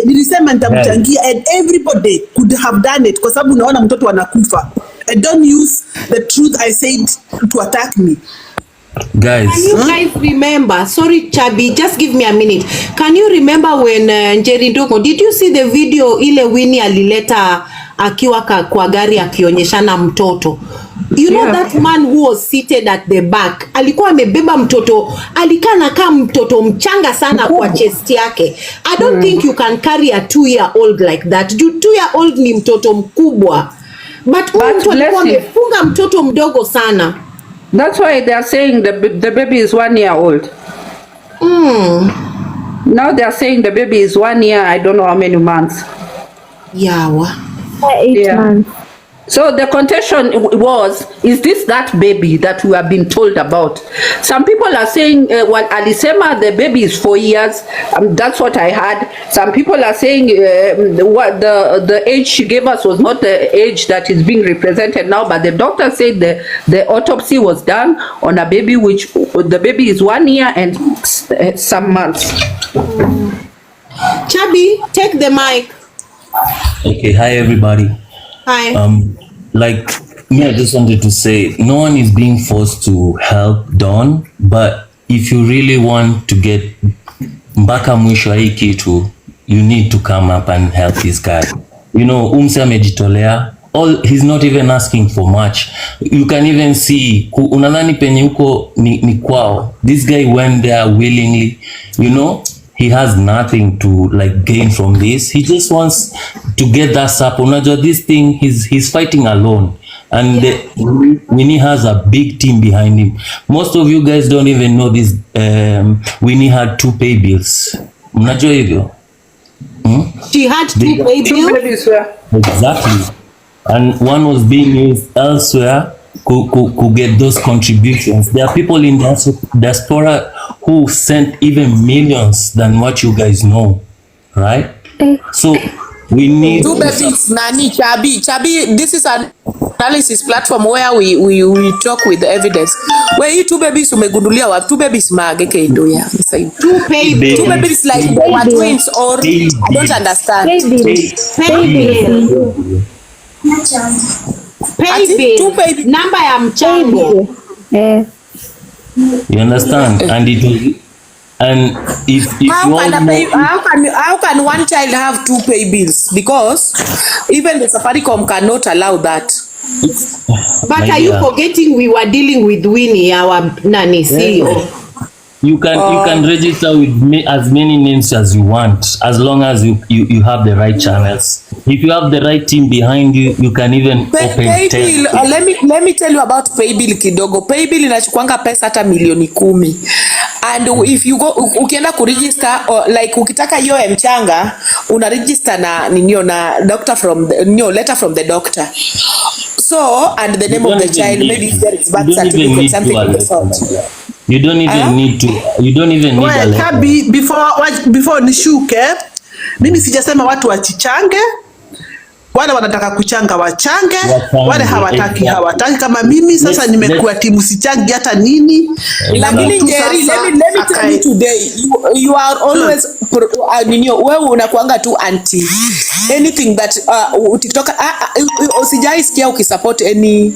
Nilisema nitamchangia, and everybody could have done it, kwa sababu unaona mtoto anakufa. And don't use the truth I said to attack me. Guys, can you guys remember? Sorry, Chabi, just give me a minute. Can you remember when Njeri Ndogo, did you see the video ile Winnie alileta akiwa kwa gari akionyeshana mtoto? You know that man who was seated at the back, alikuwa amebeba mtoto, alikana kama mtoto mchanga sana kwa chest yake. I don't think you can carry a 2-year-old like that. 2-year-old ni mtoto mkubwa. But mtu alikuwa amefunga mtoto mdogo sana. That's why they are saying the baby is 1 year old. Now they are saying the baby is 1 year, I don't know how many months. Yawa. 8 months. So the contention was, is this that baby that we have been told about? Some people are saying, well, Alisema, the baby is 4 years. That's what I heard. Some people are saying what the age she gave us was not the age that is being represented now, but the doctor said the autopsy was done on a baby, which the baby is 1 year and some months. Chabi, take the mic. okay, hi everybody. Hi. Like me, I just wanted to say, no one is being forced to help Don, but if you really want to get mpaka mwisho hii kitu, you need to come up and help this guy. You know, umse amejitolea. He's not even asking for much. You can even see, unadhani penye huko ni kwao. This guy went there willingly, you know. He has nothing to like gain from this. He just wants to get that support. Unajua this thing, he's fighting alone, and Winnie has a big team behind him. Most of you guys don't even know this. Winnie had 2 pay bills. Unajua hivyo? She had 2 pay bills. Exactly, and one was being used elsewhere could get those contributions. There are people in the diaspora who sent even millions than what you guys know, right? So we need 2 babies. Nani Chabi, this is an analysis platform where we talk with the evidence. Where you 2 babies umegundulia wa 2 babies mageke indo ya. 2 babies. 2 babies like they were twins or I don't understand. Pay bill. Number ya mchango. You understand? And if how can one child have 2 pay bills? Because even the Safaricom cannot allow that. But are you forgetting we were dealing with Winnie, our nani CEO? You can register with as many names as you want, as long as you have the right channels. If you have the right team behind you, you can even open Paybill. Let me tell you about Paybill kidogo. Paybill inachukuanga pesa hata milioni 10. And if you go ukienda kuregister like ukitaka hiyo mchanga una register na ninio na doctor from letter from the doctor. So and the name of the child, maybe if there is birth certificate, something like that. You don't even need to. You don't even need a letter. Before nishuke, mimi sijasema watu wachichange. Wale wanataka kuchanga wachange, wale hawataki hawataki. Kama mimi sasa nimekuwa timu sichangi hata nini. Lakini Jerry, let me tell you today, you are always wewe unakuanga tu anti anything that TikTok usijai sikia ukisupport any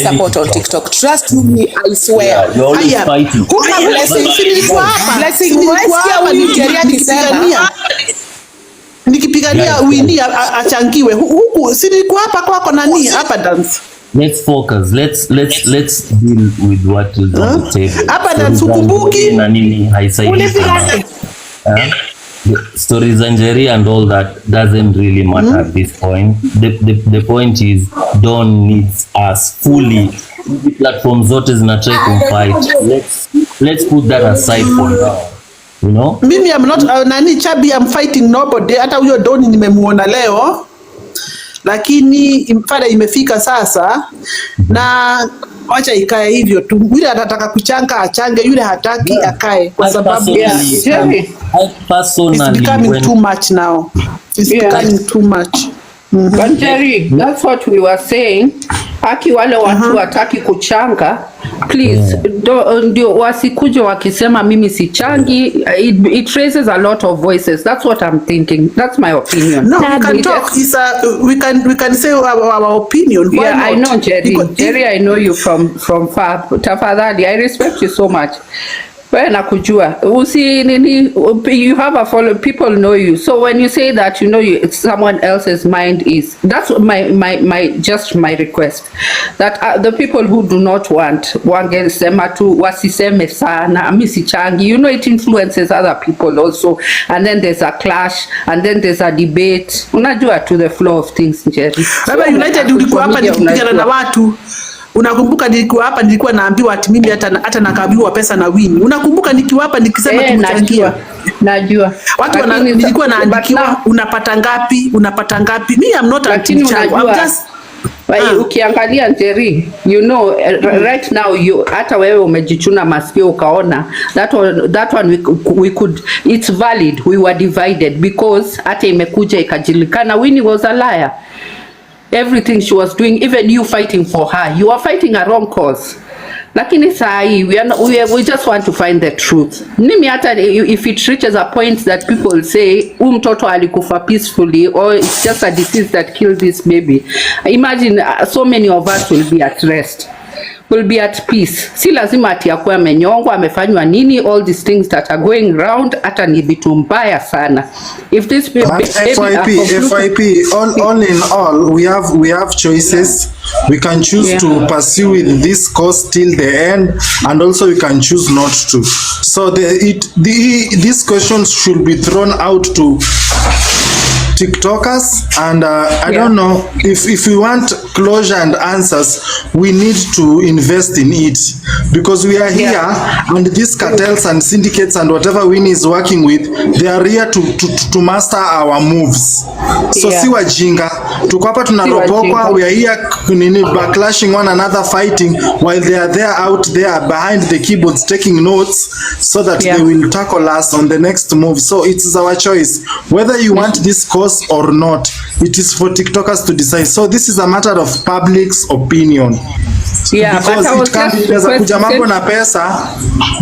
support on TikTok. Trust me, I swear. You're always fighting. Nikipigania Winnie achangiwe huku si nilikuwa hapa kwako nani hapa dance. Let's focus. Let's deal with what is on the table. Hapa dance ukumbuki na nini haisaidii. Stories and Jerry and all that doesn't really matter at this point. The point is Don needs us fully. The platforms zote zinatry kumfight. Let's put that aside for now. You know? Mimi I'm not nani Chabi, I'm fighting nobody. Hata huyo Doni nimemuona leo, lakini imfada imefika sasa na wacha ikae hivyo tu. Yule anataka kuchanga achange, yule hataki akae, kwa sababu it's becoming too much now. It's becoming too much. But Jerry, that's what we were saying. Aki wale watu wataki kuchanga, please ndio wasikuje wakisema mimi sichangi. It raises a lot of voices. That's what I'm thinking. That's my opinion. No, we can talk. We can say our opinion. Why not? I know, Jerry. Jerry, I know you from far. Tafadhali, I respect you so much. Wewe nakujua. Usi nini, you have a follow, people know you. So when you say that, you know, someone else's mind is, that's my request. That the people who do not want, wangesema tu wasiseme sana, misichangi, you know, it influences other people also. And then there's a clash, and then there's a debate. Unajua, to the flow of things, Jerry. Baba United ulikuwa hapa nikipigana na watu. Unakumbuka nilikuwa hapa, nilikuwa naambiwa ati mimi hata nakabiwa pesa na Winnie. Unakumbuka nikiwa hapa nikisema tumchangia? Najua. Watu nilikuwa naandikiwa unapata ngapi? Unapata ngapi? Me I'm not anti-chango. I'm just ukiangalia Jerry, you know, right now hata wewe umejichuna masikio ukaona that one we could, it's valid. We were divided because hata imekuja ikajulikana Winnie was a liar. Everything she was doing, even you fighting for her, you are fighting a wrong cause. Lakini sahi we just want to find the truth. Mimi hata if it reaches a point that people say mtoto alikufa peacefully or it's just a disease that killed this baby, imagine so many of us will be at rest, will be at peace. Si lazima ati akuwe amenyongwa, amefanywa nini, all these things that are going round, hata ni vitu mbaya sana. If this baby FYP, all in all, we have choices. We can choose to pursue with this cause till the end, and also we can choose not to. So these questions should be thrown out to TikTokers, and I don't know if we want closure and answers, we need to invest in it, because we are here and these cartels and syndicates and whatever Winnie is working with, they are here to master our moves. So si wajinga, tuko hapa tunaropokwa, we are here backlashing one another, fighting, while they are there out there behind the keyboards taking notes so that they will tackle us on the next move. So it is our choice whether you want this cause or not. It is for TikTokers to decide. So this is a matter of public's opinion. Because it can't be kuja mambo na pesa,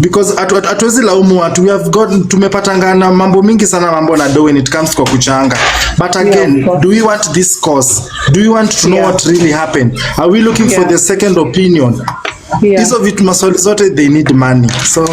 because hatuwezi laumu watu. We have got, tumepatangana mambo mingi sana, mambo na do when it comes kwa kuchanga. But again, do we want this cause? Do we want to know what really happened? Are we looking for the second opinion? Hizo vitu maswali zote, they need money. So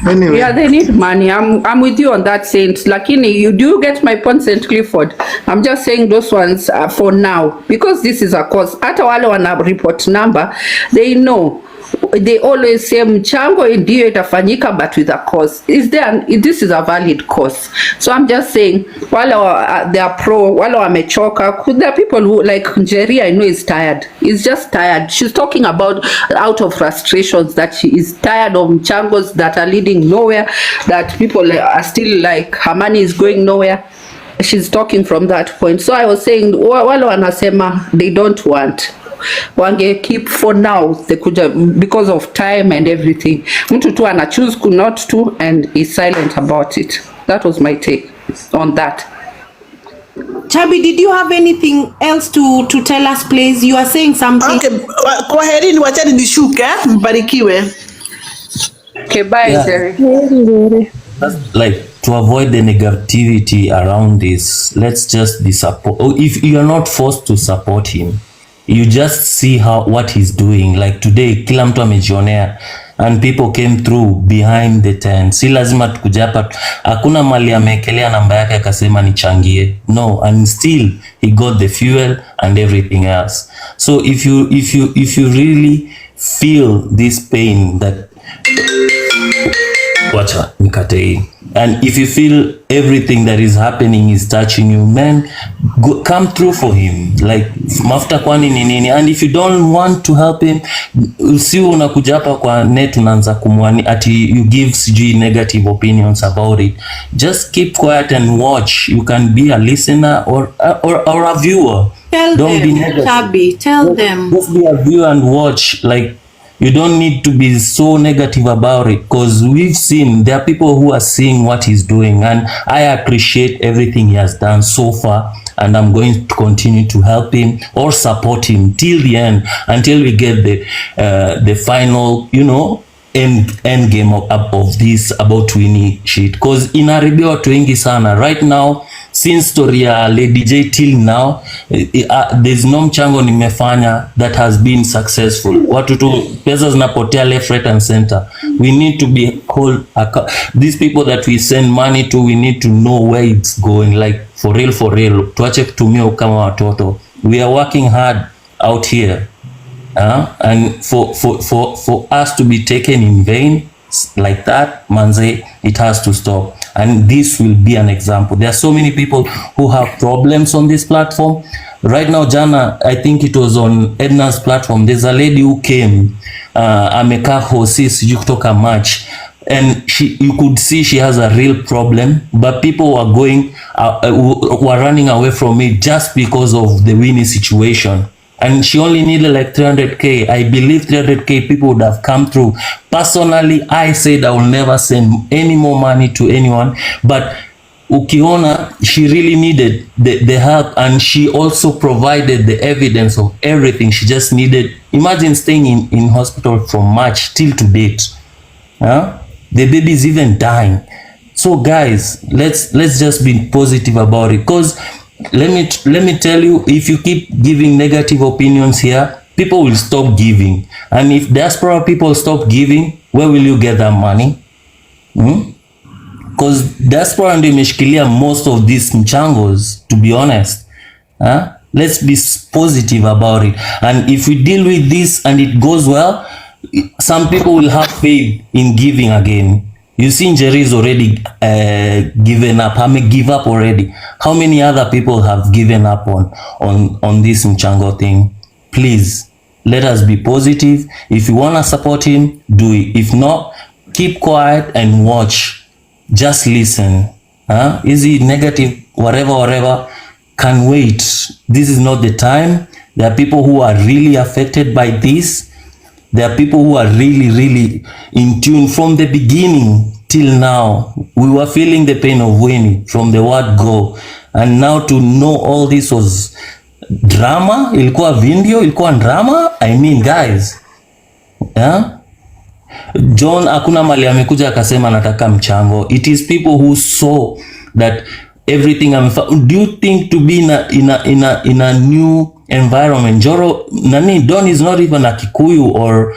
anyway. Yeah, they need money. I'm with you on that, Saint. Lakini, you do get my point, St. Clifford. I'm just saying those ones for now, because this is a cause. Hata wale wana report number, they know. They always say mchango ndio itafanyika, but with a cause. This is a valid cause. So I'm just saying, wale they are pro, wale wamechoka. There are people who, like Njeri, I know is tired. He's just tired. She's talking about out of frustrations that she is tired of mchangos that are leading nowhere, that people are still like, her money is going nowhere. She's talking from that point. So I was saying, wale wanasema they don't want. Wange keep for now, they could, because of time and everything. Mtu tu ana choose not to and is silent about it. That was my take on that. Chabi, did you have anything else to tell us, please? You are saying something. Okay, kwa herini, wachani nishuke, mbarikiwe. Okay, bye, Jerry. Like, to avoid the negativity around this, let's just be support. If you are not forced to support him, you just see what he's doing. Like today, kila mtu amejionea and people came through behind the tent. Si lazima tukuja hapa, hakuna mali amekelea namba yake akasema nichangie. No, and still he got the fuel and everything else. So if you really feel this pain that wacha nikate, and if you feel everything that is happening is touching you, man, come through for him. Like mafuta kwani ni nini? And if you don't want to help him, usiwe unakuja hapa kwa net unaanza kumwani ati you give sijui negative opinions about it. Just keep quiet and watch. You can be a listener or a viewer. Don't be negative. Tabby, tell them. Just be a viewer and watch. Like You don't need to be so negative about it, because we've seen there are people who are seeing what he's doing, and I appreciate everything he has done so far, and I'm going to continue to help him or support him till the end, until we get the final, you know, end game of this about Winnie shit, because inaribia watu wengi sana right now. Since story ya Lady J till now, there's no mchango nimefanya that has been successful. Watu tu pesa zinapotea left, right and center. We need to be hold these people that we send money to, we need to know where it's going, like for real. Tuache kutumia kama watoto. We are working hard out here. And for us to be taken in vain like that, manze, it has to stop. And this will be an example. There are so many people who have problems on this platform right now. Jana, I think it was on Edna's platform, there's a lady who came, amekaa hosi sijui kutoka match, and you could see she has a real problem, but people were going were running away from it just because of the Winnie situation. And she only needed like 300k. I believe 300k people would have come through. Personally, I said I will never send any more money to anyone, but ukiona, she really needed the help, and she also provided the evidence of everything. She just needed, imagine staying in hospital from March till to date. The baby is even dying. So guys, let's just be positive about it, because let me tell you, if you keep giving negative opinions here, people will stop giving. And if diaspora people stop giving, where will you get that money? Because diaspora ndio imeshikilia most of these mchangos, to be honest. Let's be positive about it. And if we deal with this and it goes well, some people will have faith in giving again. You see, Njeri is already given up. I may give up already. How many other people have given up on this mchango thing? Please, let us be positive. If you want to support him, do it. If not, keep quiet and watch. Just listen. Is it negative? Whatever, can wait. This is not the time. There are people who are really affected by this. There are people who are really in tune from the beginning till now. We were feeling the pain of Winnie from the word go. And now to know all this was drama, ilikuwa video, ilikuwa drama. I mean, guys. John hakuna mali amekuja akasema nataka mchango. It is people who saw that everything. Do you think to be in a new environment? Joro Don is not even a Kikuyu, or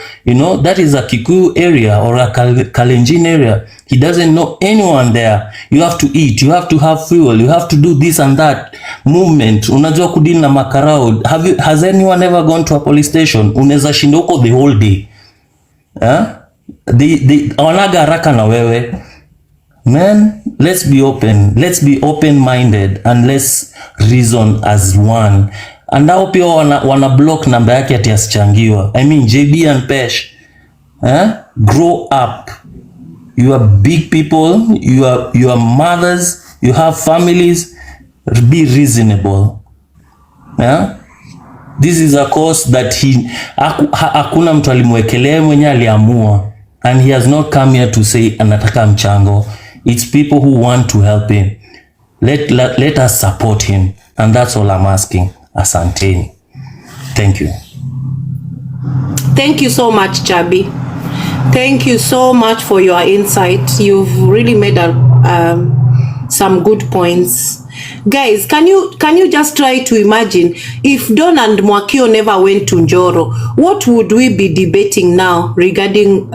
that is a Kikuyu area or a Kalenjin area. He doesn't know anyone there. You have to eat, you have to have fuel, you have to do this and that movement. Unajua kudili na makarao. Has anyone ever gone to a police station? Unaweza shinda huko the whole day. Wanaga haraka na wewe. Man, let's be open. Let's be open-minded and let's reason as one. And now pia wana block namba yake ati asichangiwa. I mean, JB and Pesh. Grow up. You are big people. You are mothers. You have families. Be reasonable. This is a course that hakuna mtu alimwekelea, mwenye aliamua. And he has not come here to say anataka mchango. It's people who want to help him. Let us support him. And that's all I'm asking. Asanteni. Thank you. Thank you so much, Chabi. Thank you so much for your insight. You've really made some good points. Guys, can you just try to imagine if Don and Mwakio never went to Njoro, what would we be debating now regarding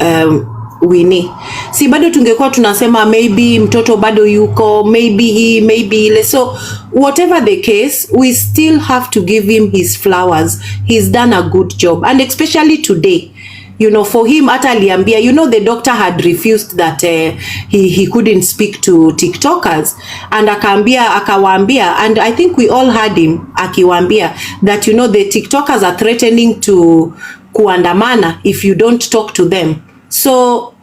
Winnie? Si bado tungekuwa tunasema maybe mtoto bado yuko, maybe he, maybe ile. So whatever the case, we still have to give him his flowers. He's done a good job, and especially today, for him hata aliambia, the doctor had refused that he couldn't speak to TikTokers, and akawaambia, and I think we all heard him akiwaambia that the TikTokers are threatening to kuandamana if you don't talk to them. So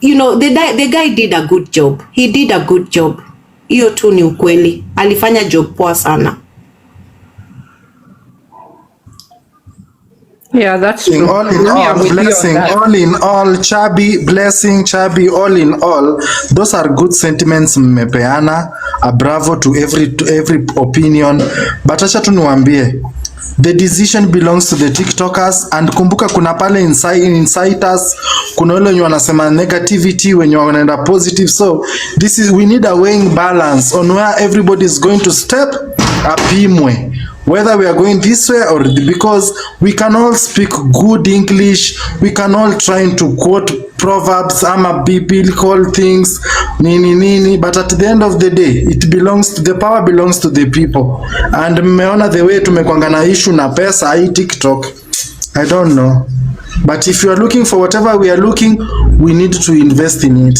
the guy did a good job. He did a good job. Hiyo tu ni ukweli. Alifanya job poa sana. Yeah, that's In true. all in Me, I'm all, with you on blessing, that. all in all, Chabi, blessing, Chabi, all in all, those are good sentiments mmepeana. A bravo to every opinion. But acha tu niwaambie, the decision belongs to the TikTokers, and kumbuka kuna pale insiders, kuna wale wenye wanasema negativity, wenye wanaenda positive. So we need a weighing balance on where everybody is going to step apimwe, whether we are going this way or because we can all speak good English, we can all try to quote proverbs ama biblical things nini, but at the end of the day the power belongs to the people. And mmeona the way tumekwanga na issue na pesa hii TikTok, I don't know, but if you are looking for whatever we are looking, we need to invest in it.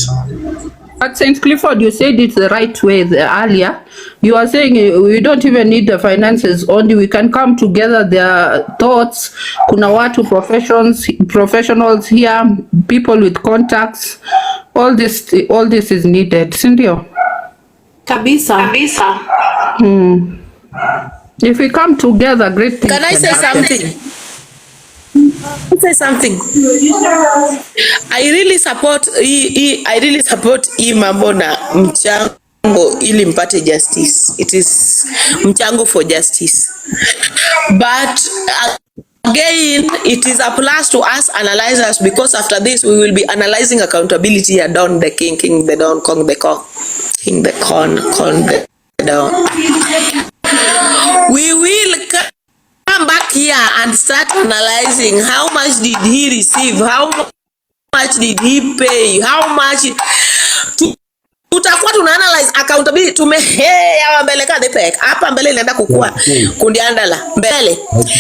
But St. Clifford, you said it the right way earlier. You are saying we don't even need the finances, only we can come together, their thoughts. Kuna watu professionals here, people with contacts. All this is needed, sindio? Kabisa. If we come together, great things Can I say happen. something? Say something. I really support hii mambo na mchango ili mpate justice. It is mchango for justice. But again, it is a plus to us analyzers, because after this we will be analyzing accountability and Don the king the don, Kong the Kong, king the con the don. We will come back here and start analyzing how much did he receive, how much did he pay, how much tutakuwa tuna analyze accountability. Hawa mbele ka the pack hapa mbele inaenda kukua kundi andala mbele,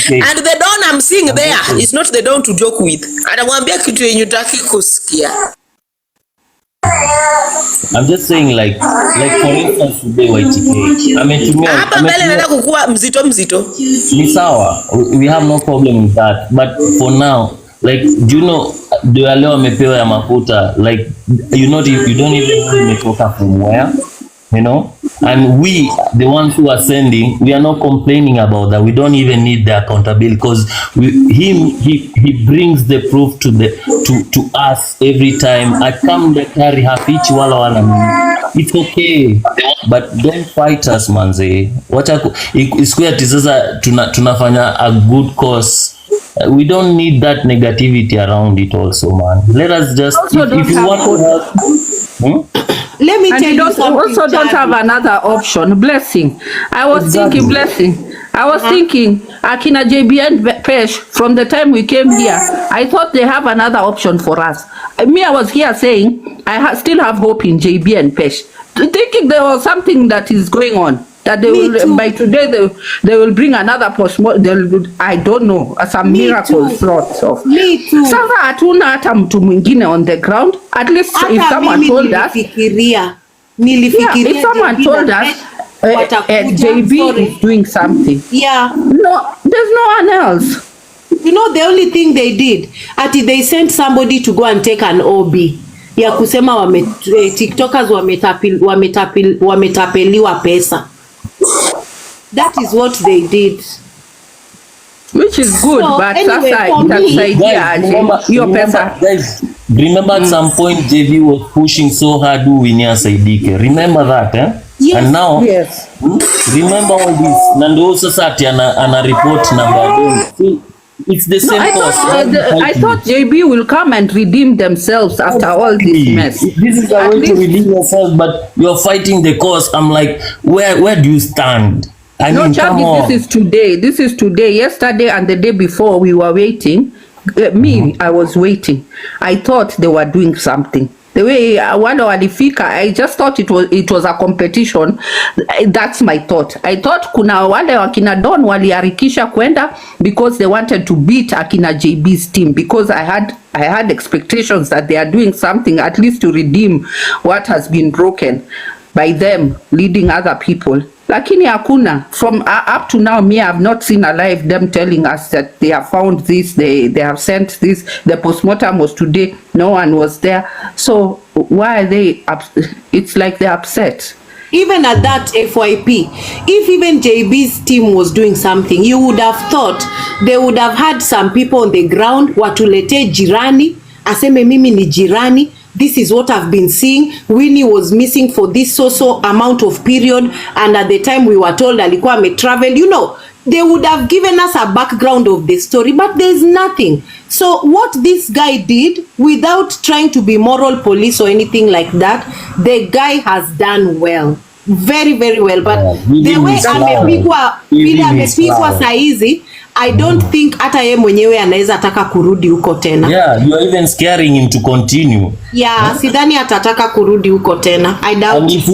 and the don I'm seeing there is not the don to joke with. Anamwambia kitu yenye utaki kusikia. I'm just saying like for instance today YTK, hapa mbele inaenda kukua mzito ni sawa, we have no problem with that, but for now, like, do you know the leo amepewa ya mafuta, like, you don't even know imetoka from where, you know, and we the ones who are sending, we are not complaining about that. We don't even need the accountability, because he brings the proof to us every time. I come the carry hafichi wala it's okay, but don't fight us manze. Wacha isiku ati sasa tunafanya a good cause. We don't need that negativity around it also, man. Let us just if you want to help. Let me tell you something. Also don't have another option. Blessing. I was thinking, Blessing. I was thinking, Akina JBN Pesh, from the time we came here, I thought they have another option for us. Me, I was here saying, still have hope in JBN Pesh. Thinking there was something that is going on. That they will, by today, they will bring another postmortem. I don't know, some miracle sorts of. Me too. Sasa hatuna hata mtu mwingine on the ground. At least if someone told us. Nilifikiria. If someone told us JB is doing something. Yeah. No, there's no one else. You know, the only thing they did, they sent somebody to go and take an OB. Ya kusema TikTokers wametapeliwa pesa. That is what they did. Which is good, So, but anyway, for me, Guys, remember at some point JV was pushing so hard to Winnie'S Saidike. Remember that, eh? Yes. And now, yes. Remember all this. Nando Sasati ana report number. See, it's the same course. I thought JB will come and redeem themselves after all this mess. This is a way to redeem yourself, but you're fighting the cause. I'm like, where do you stand? I mean, come on. This is today. Yesterday and the day before we were waiting. I was waiting. I thought they were doing something. The way wale walifika, I just thought it was a competition. That's my thought. I thought kuna wale wakina Don waliharikisha kwenda because they wanted to beat akina JB's team, because I had expectations that they are doing something at least to redeem what has been broken by them leading other people. Lakini hakuna. From up to now, me, I have not seen alive them telling us that they have found this, they have sent this, the postmortem was today, no one was there. So why are they it's like they're upset. even at that FYP, if even JB's team was doing something, you would have thought they would have had some people on the ground, watulete jirani, aseme mimi ni jirani, this is what I've been seeing. Winnie was missing for this so amount of period, and at the time we were told alikuwa ametravel. You know, they would have given us a background of the story, but there's nothing. So what this guy did, without trying to be moral police or anything like that, the guy has done well, very very well. But the way amepigwa saizi, I don't think hata yeye mwenyewe anaweza taka kurudi huko tena. Yeah, you are even scaring him to continue. Yeah, sidhani atataka kurudi huko tena. I doubt. And if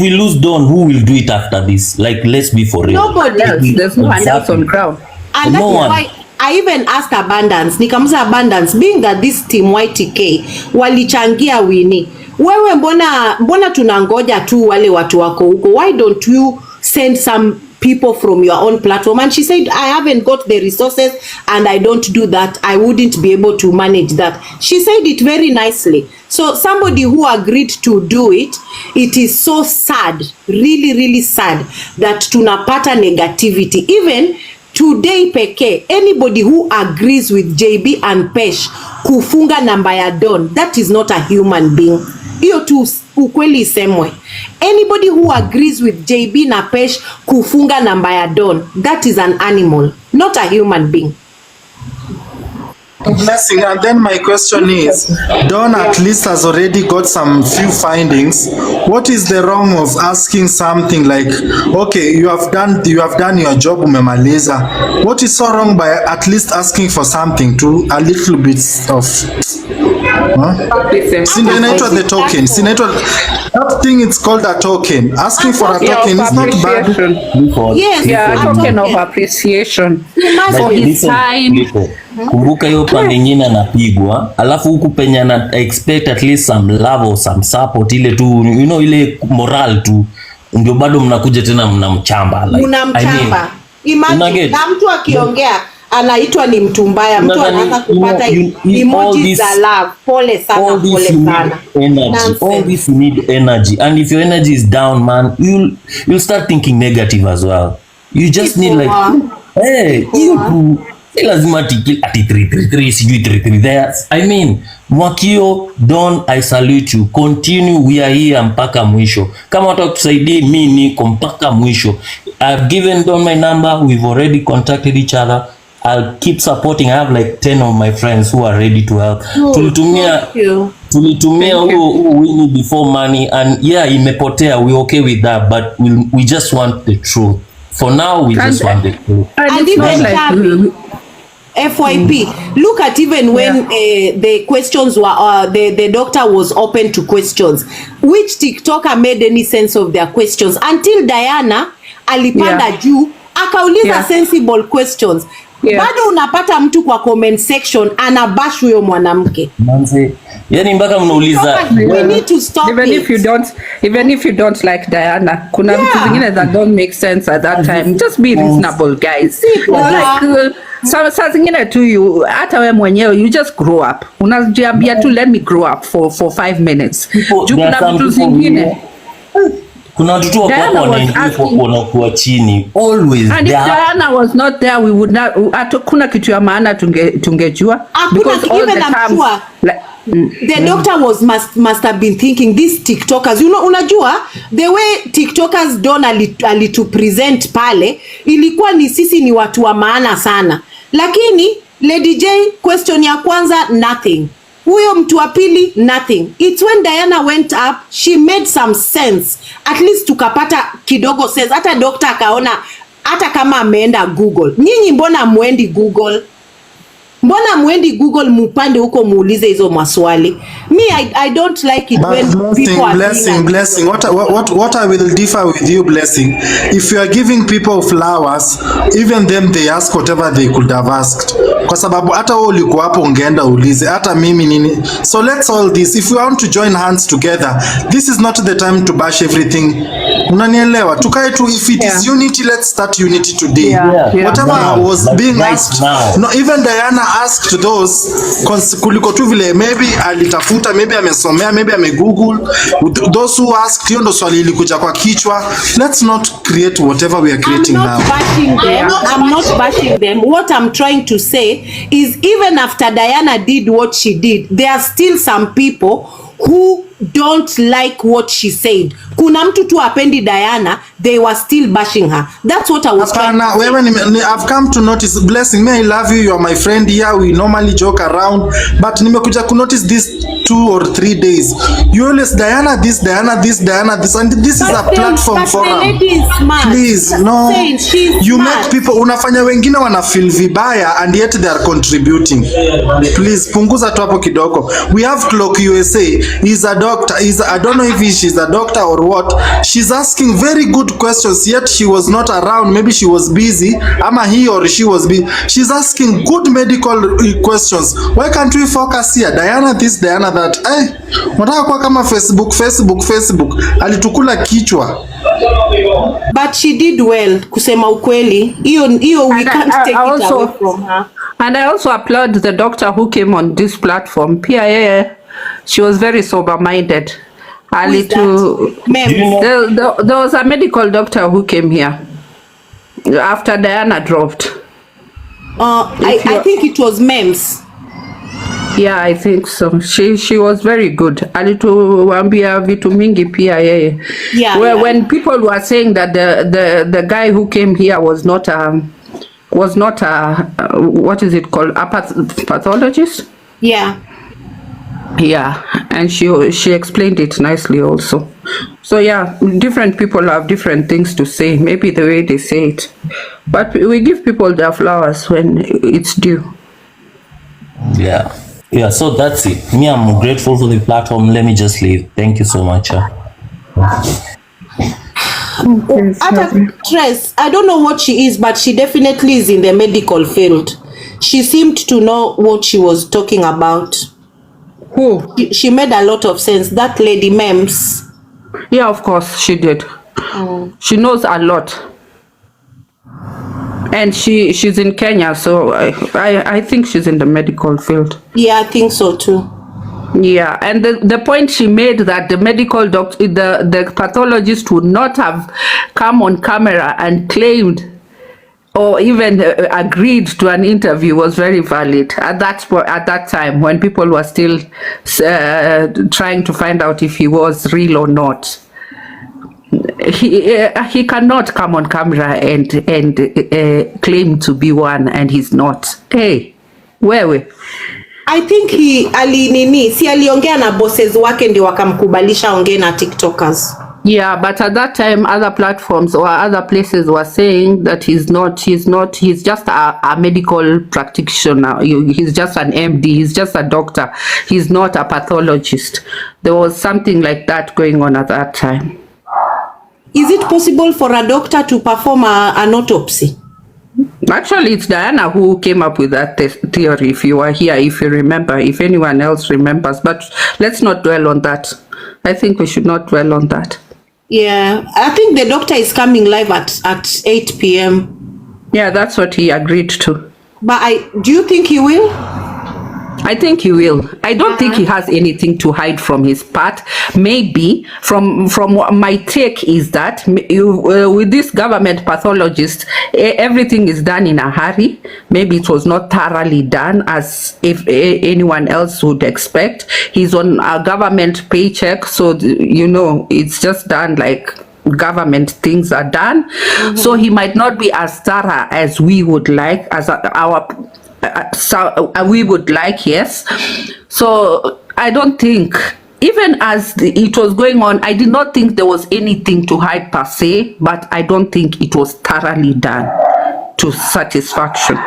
we lose Don, who will do it after this? Like, let's be for real. Nobody else. There's no one else on ground. And no that's one. why I even asked Abundance, nikamuza Abundance, being that this team YTK walichangia Winnie, wewe mbona tunangoja tu wale watu wako huko? Why don't you send some people from your own platform? And she said, I haven't got the resources and I don't do that. I wouldn't be able to manage that. She said it very nicely. So somebody who agreed to do it, it is so sad, really really sad that tunapata negativity. Even today peke, anybody who agrees with JB and Pesh kufunga namba ya Don, that is not a human being. Hiyo tu ukweli isemwe. Anybody who agrees with JB na Pesh kufunga namba ya Don, that is an animal, not a human being. Blessing, and then my question is, Don at least has already got some few findings. What is the wrong of asking something like, okay, you have done your job, umemaliza? What is so wrong by at least asking for something, to a little bit of Sinaitwa the token. That thing, it's called a token. Asking for a token is not bad. Yes, Yeah, a token of appreciation for his time. Kumbuka hiyo pande nyingine anapigwa, alafu huku penye ana expect at least some love or some support, ile tu you know, ile moral tu, ndio bado mnakuja tena mnamchamba like, mnamchamba. Imagine na mtu akiongea anaitwa ni mtu mbaya, mtu anaanza kupata emojis za love. Pole sana, pole sana. All this you need energy, and if your energy is down, man, you'll start thinking negative as well. You just need like, hey, you lazima ati 333 sijui 33 there. I mean, Mwakio, Don, I salute you. Continue, we are here mpaka mwisho. Kama watu kusaidie, mimi niko mpaka mwisho. I've given Don my number, we've already contacted each other. I'll keep supporting. I have like 10 of my friends who are ready to help. Tulitumia huo Winnie before money, and yeah, imepotea. We okay with that, but we just want the truth. For now, we just want the truth. And even like FYP, look at even when the questions were, the doctor was open to questions. Which TikToker made any sense of their questions? Until Diana alipanda juu, akauliza sensible questions. Bado unapata mtu kwa comment section anabash huyo mwanamke. Manze, yani mpaka mnauliza. We need to stop even if you don't like Diana, kuna vitu vingine that don't make sense at that time. Just be reasonable, guys. Like saa zingine tu hata wewe mwenyewe you just grow up. Unajiambia tu let me grow up for 5 minutes. Kuna vitu zingine. Kuna watu tu wanakuwa chini always. And if Diana was not there, we would not. Kuna kitu ya maana tungejua. Because even I'm sure the doctor must have been thinking these TikTokers, unajua the way TikTokers Don alitu present pale, ilikuwa ni sisi ni watu wa maana sana, lakini Lady J question ya kwanza nothing, huyo mtu wa pili nothing. It's when Diana went up, she made some sense, at least tukapata kidogo sense. Hata doctor akaona, hata kama ameenda Google. Nyinyi mbona muendi Google? Mbona muendi Google mupande huko muulize hizo maswali? Me, I don't like it. But when Blessing. What I will differ with you, Blessing. If you are giving people flowers, even them they ask whatever they could have asked. kwa sababu hata wewe ulikuwa hapo, ungeenda ulize hata mimi nini. So let's all this, if we want to join hands together, this is not the time to bash everything. Unanielewa? Tukae tu, if it is unity, let's start unity today. Whatever was being asked, no, even Diana asked those, kuliko tu vile maybe alitafuta, maybe amesomea, maybe amegoogle, those who asked, hiyo ndo swali ilikuja kwa kichwa. Let's not create whatever we are creating now. I'm not bashing them. What I'm trying to say is, even after Diana did what she did, there are still some people who don't like what she said. Kuna mtu tu apendi Diana, they were still bashing her. That's what I was trying to say. I've come to notice, Blessing, me, I love you, you are my friend here, we normally joke around, but nimekuja ku notice this 2 or 3 days. You always Diana this, Diana this, Diana this, and this is a platform for her. Please, no. You make people, unafanya wengine wana feel vibaya and yet they are contributing. Please, punguza tu hapo kidogo. We have Clock USA, he's a doctor, I don't know if she's a doctor or what. She's asking very good questions, yet she was not around, maybe she was busy, ama he or she was busy. She's asking good medical questions. Why can't we focus here? Diana this, Diana that. Unataka kuwa kama Facebook alitukula kichwa. But she did well, kusema ukweli. Hiyo we can't take it away from her. And I also applaud the doctor who came on this platform. Pia she was very sober-minded. There was a medical doctor who came here after Diana dropped. I think it was Mems. Yeah, I think so. She was very good. Alituambia vitu mingi pia yeye. When people were saying that the guy who came here was not a what is it called, a pathologist? Yeah, and she explained it nicely also. So yeah, different people have different things to say, maybe the way they say it, but we give people their flowers when it's due. Yeah, so that's it. Me, I'm grateful for the platform. Let me just leave. Thank you so much. Tress, I don't know what she is, but she definitely is in the medical field. She seemed to know what she was talking about. Who? She made a lot of sense. That lady Mems. Yeah, of course she did. She knows a lot. And she's in Kenya, so I think she's in the medical field. Yeah, I think so too. Yeah, and the point she made that the medical doctor, the pathologist would not have come on camera and claimed or even agreed to an interview was very valid at that time when people were still trying to find out if he was real or not. He cannot come on camera and claim to be one and he's not. Hey, wewe. I think si aliongea na bosses wake ndio wakamkubalisha ongea na TikTokers. Yeah, but at that time other platforms or other places were saying that he's just a medical practitioner. He's just an MD, he's just a doctor. He's not a pathologist. There was something like that going on at that time. Is it possible for a doctor to perform an autopsy? Actually, it's Diana who came up with that theory, if you were here, if you remember, if anyone else remembers. But let's not dwell on that. I think we should not dwell on that. Yeah, I think the doctor is coming live at 8 p.m. Yeah, that's what he agreed to. But do you think he will? I think he will. I don't think he has anything to hide from his part. Maybe from my take is that with this government pathologist, everything is done in a hurry. Maybe it was not thoroughly done as if anyone else would expect. He's on a government paycheck, so it's just done like government things are done. So he might not be as thorough as we would like, as we would like, yes. So I don't think, even as it was going on, I did not think there was anything to hide per se, but I don't think it was thoroughly done to satisfaction.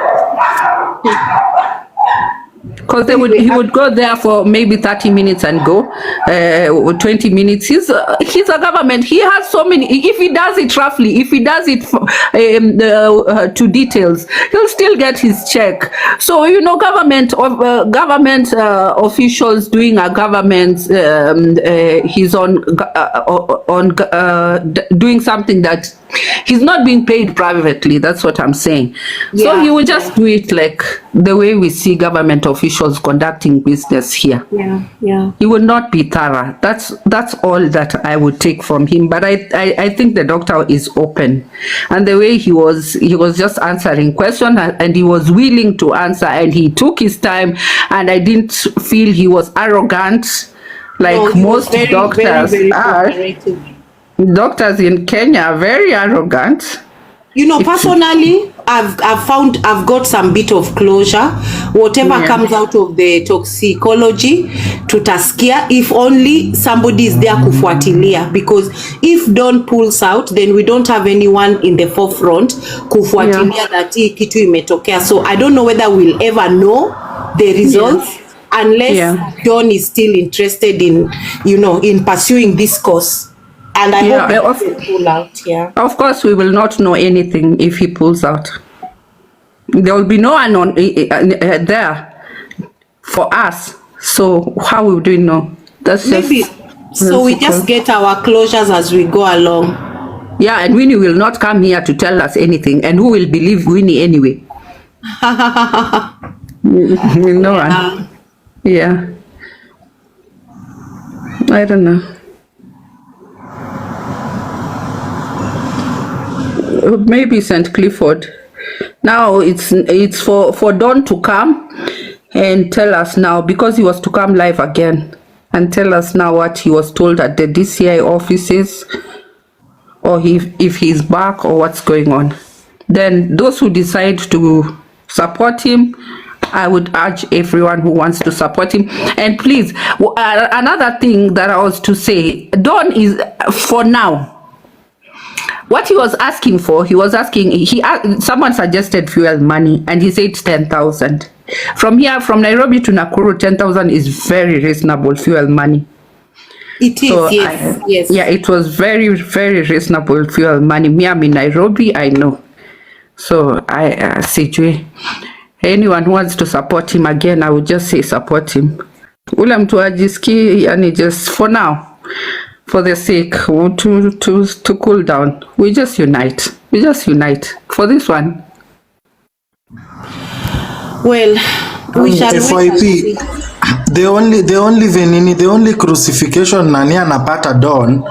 Because he would go there for maybe 30 minutes and go, 20 minutes. He's a government. He has so many. If he does it roughly, if he does it to details, he'll still get his check. So government officials doing a government, he's doing something that he's not being paid privately. That's what I'm saying. So he will just do it like the way we see government officials conducting business here. Yeah. He would not be thorough. That's all that I would take from him. But I think the doctor is open, and the way he was just answering questions, and he was willing to answer, and he took his time, and I didn't feel he was arrogant like most doctors are. Doctors in Kenya are very arrogant. Personally, I've got some bit of closure. Whatever comes out of the toxicology, tutaskia, if only somebody is there kufuatilia, because if Don pulls out, then we don't have anyone in the forefront kufuatilia that hii kitu imetokea. So I don't know whether we'll ever know the results unless Don is still interested in in pursuing this course. And I hope he doesn't pull out. Of course, we will not know anything if he pulls out. There will be no one there for us. So how would we know? That's maybe. So we just get our closures as we go along. Yeah, and Winnie will not come here to tell us anything. And who will believe Winnie anyway? No one. Yeah. I don't know. Maybe St. Clifford. Now it's for Don to come and tell us now, because he was to come live again and tell us now what he was told at the DCI offices, or if he's back or what's going on. Then those who decide to support him, I would urge everyone who wants to support him. And please, another thing that I was to say, Don is, for now, what he was asking for, someone suggested fuel money, and he said 10,000. From Nairobi to Nakuru, 10,000 is very reasonable fuel money. It is, so yes. Yeah, it was very, very reasonable fuel money. Me, I'm in Nairobi, I know. So anyone who wants to support him, again, I would just say support him. Ule mtu ajiski, yani just for now, for the sake to cool down, we just unite for this one. Well, we shall FYP, the only crucifixion nani anapata Don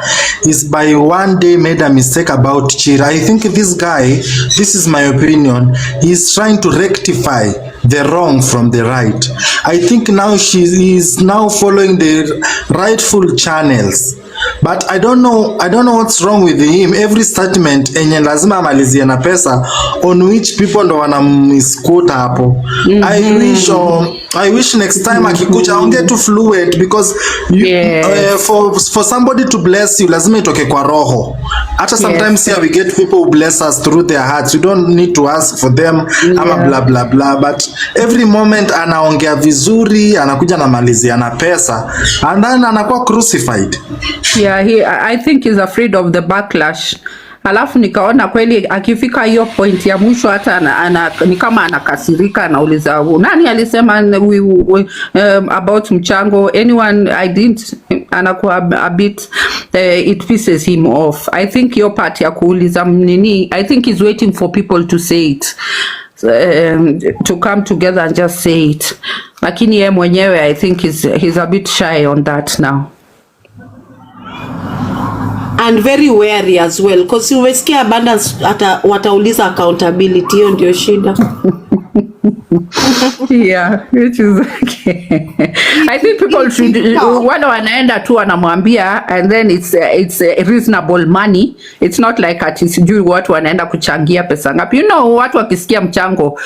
is by one day made a mistake about Chira. I think this guy, this is my opinion, he's trying to rectify the wrong from the right. I think now she is now following the rightful channels. But I don't know what's wrong with him. Every statement enye lazima amalizie na pesa, on which people ndo wanammisquote hapo. I wish next time akikuja aongee tu fluent, because for somebody to bless you lazima itoke kwa roho. Hata sometimes here we get people who bless us through their hearts. You don't need to ask for them ama blah blah blah, but every moment anaongea vizuri, anakuja na malizia na pesa, and then anakuwa crucified. Yeah, I think he's afraid of the backlash. Alafu nikaona kweli akifika hiyo point ya mwisho hata ni kama anakasirika, anauliza nani alisema about mchango, anyone, I didn't, anakuwa a bit it pisses him off. I think hiyo part ya kuuliza nini, I think he's waiting for people to say it, to come together and just say it. Lakini yeye mwenyewe I think he's a bit shy on that now. And very wary as well, because umesikia abundance hata watauliza accountability, hiyo ndio shida. Yeah, which is okay. I think people should wale wanaenda tu wanamwambia, and then it's reasonable money. It's not like ati sijui watu wanaenda kuchangia pesa ngapi. Watu wakisikia mchango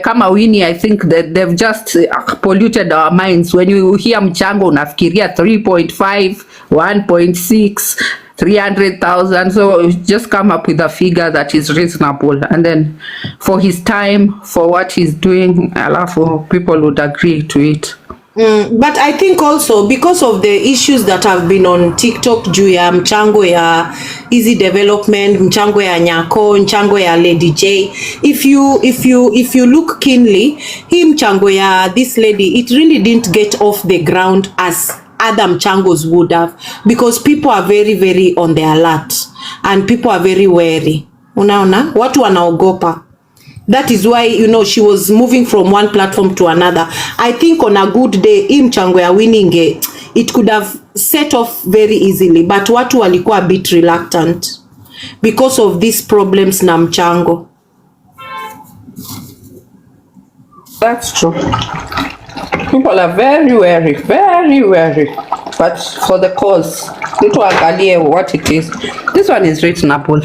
kama Winnie, I think that they've just polluted our minds. When you hear mchango unafikiria 3.5, 1.6. 300,000. So just come up with a figure that is reasonable, and then for his time, for what he's doing, alafu people would agree to it. But I think also because of the issues that have been on TikTok juu ya mchango ya easy development, mchango ya Nyako, mchango ya Lady J, if you look keenly, hii mchango ya this lady, it really didn't get off the ground as other mchangos would have, because people are very very on the alert and people are very wary. Unaona, watu wanaogopa. That is why, you know, she was moving from one platform to another. I think on a good day, hii mchango ya Winnie it could have set off very easily, but watu walikuwa a bit reluctant because of these problems na mchango. That's true. People are very wary, but for the cause, need to angalie what it is. This one is reasonable.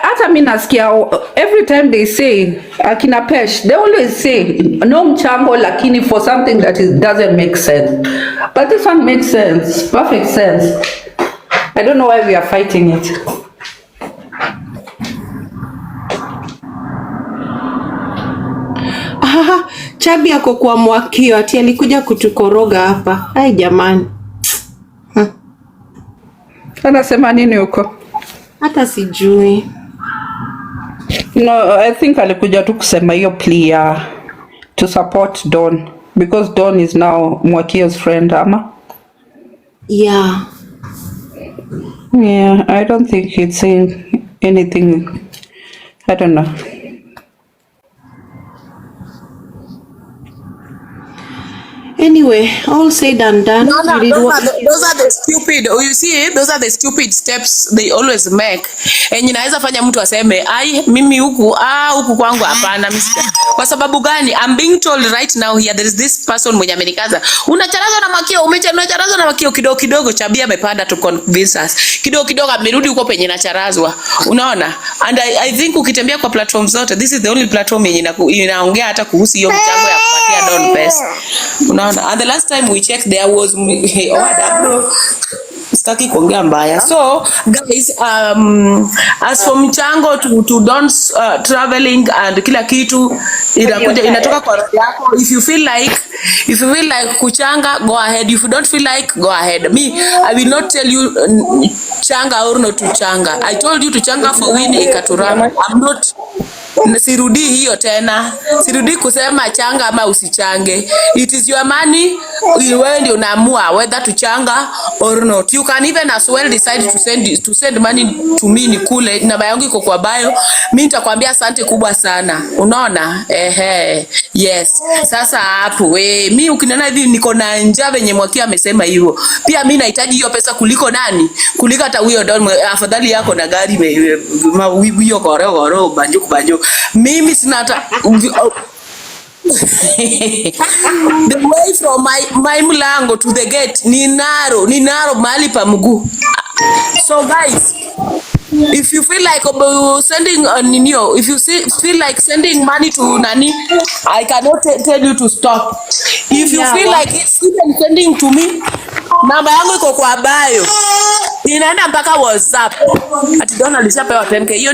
Hata mimi nasikia every time they say akina Pesh, they always say no mchango lakini for something that doesn't make sense. But this one makes sense, perfect sense. I don't know why we are fighting it. Chabi ako kwa Mwakio ati alikuja kutukoroga hapa. Hai jamani. Anasema nini huko? Hata sijui. No, I think alikuja tu kusema hiyo plea to support Don, because Don is now Mwakio's friend, ama? Yeah. Yeah, I don't think it's saying anything. I don't know. Anyway, all said and done. No, those are the stupid. You see, those are the stupid steps they always make. And inaweza fanya mtu aseme, ai mimi huku kwangu hapana mimi. Kwa sababu gani? I'm being told right now here there is this person mwenye amenikaza. Unacharazwa na Mwakio, unacharazwa na Mwakio kidogo kidogo, Chabia amepanda to convince us. Kidogo kidogo amerudi huko penye nacharazwa. Unaona? And I think ukitembea kwa platform zote, this is the only platform yenye inaongea hata kuhusu hiyo mchango ya kupatia Don pesa. Unaona? And the last time we checked there was sitaki kuongea mbaya. So guys, as for mchango to Don's traveling and kila kitu inatoka kwa roho yako. If you feel like kuchanga, go ahead. If you don't feel like, go ahead. Me, I will not tell you changa or not to changa. I told you to changa for Winnie ikaturama. I'm not sirudi hiyo tena. Sirudi kusema changa ama usichange. It is your money. Wewe ndio unaamua whether to changa or not. You can even as well decide to send money to me nikule. Namba yangu iko kwa bio. Mimi nitakwambia asante kubwa sana. Unaona? Yes. Sasa hapo mimi ukiniona hivi niko na njaa venye Mwakio amesema hivyo. Pia mimi nahitaji hiyo pesa kuliko nani? Kuliko hata huyo Don. Afadhali yako na gari hiyo goro banjo. Mimi sina hata the way from my mlango to the gate ni naro mahali pa mguu. So guys, if you feel like sending if you feel like sending money to nani, I cannot tell you to stop. If you feel like even sending to me, namba yangu iko kwa bio. Ninaenda mpaka WhatsApp. Ati Don alishapewa 10k. Hiyo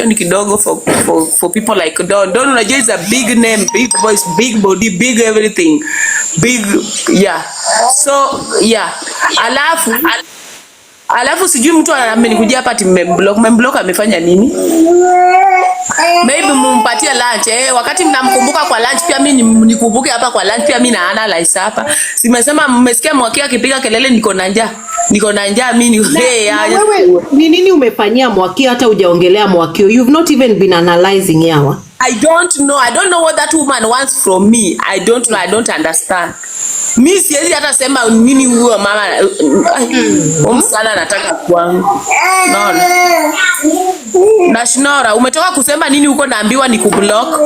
ni kidogo for people like Don. Don unajua is a big name, big voice, big body, big everything. Big, yeah. So, yeah. Alafu sijui mtu amenikujia hapa ati mmemblock amefanya nini? Maybe mumpatie lunch. Wakati mnamkumbuka kwa lunch pia mimi nikumbuke hapa kwa lunch pia mimi na analyze hapa. Simesema mmesikia Mwakio akipiga kelele niko na njaa mimi wewe ni nini umefanyia Mwakio hata hujaongelea Mwakio? You've not even been analyzing yawa. I don't know what that woman wants from me. I don't know. I don't understand. Mimi siwezi hata sema nini huyo mama msana anataka kwangu. Naona. Nashnora, umetoka kusema nini huko naambiwa ni kublock?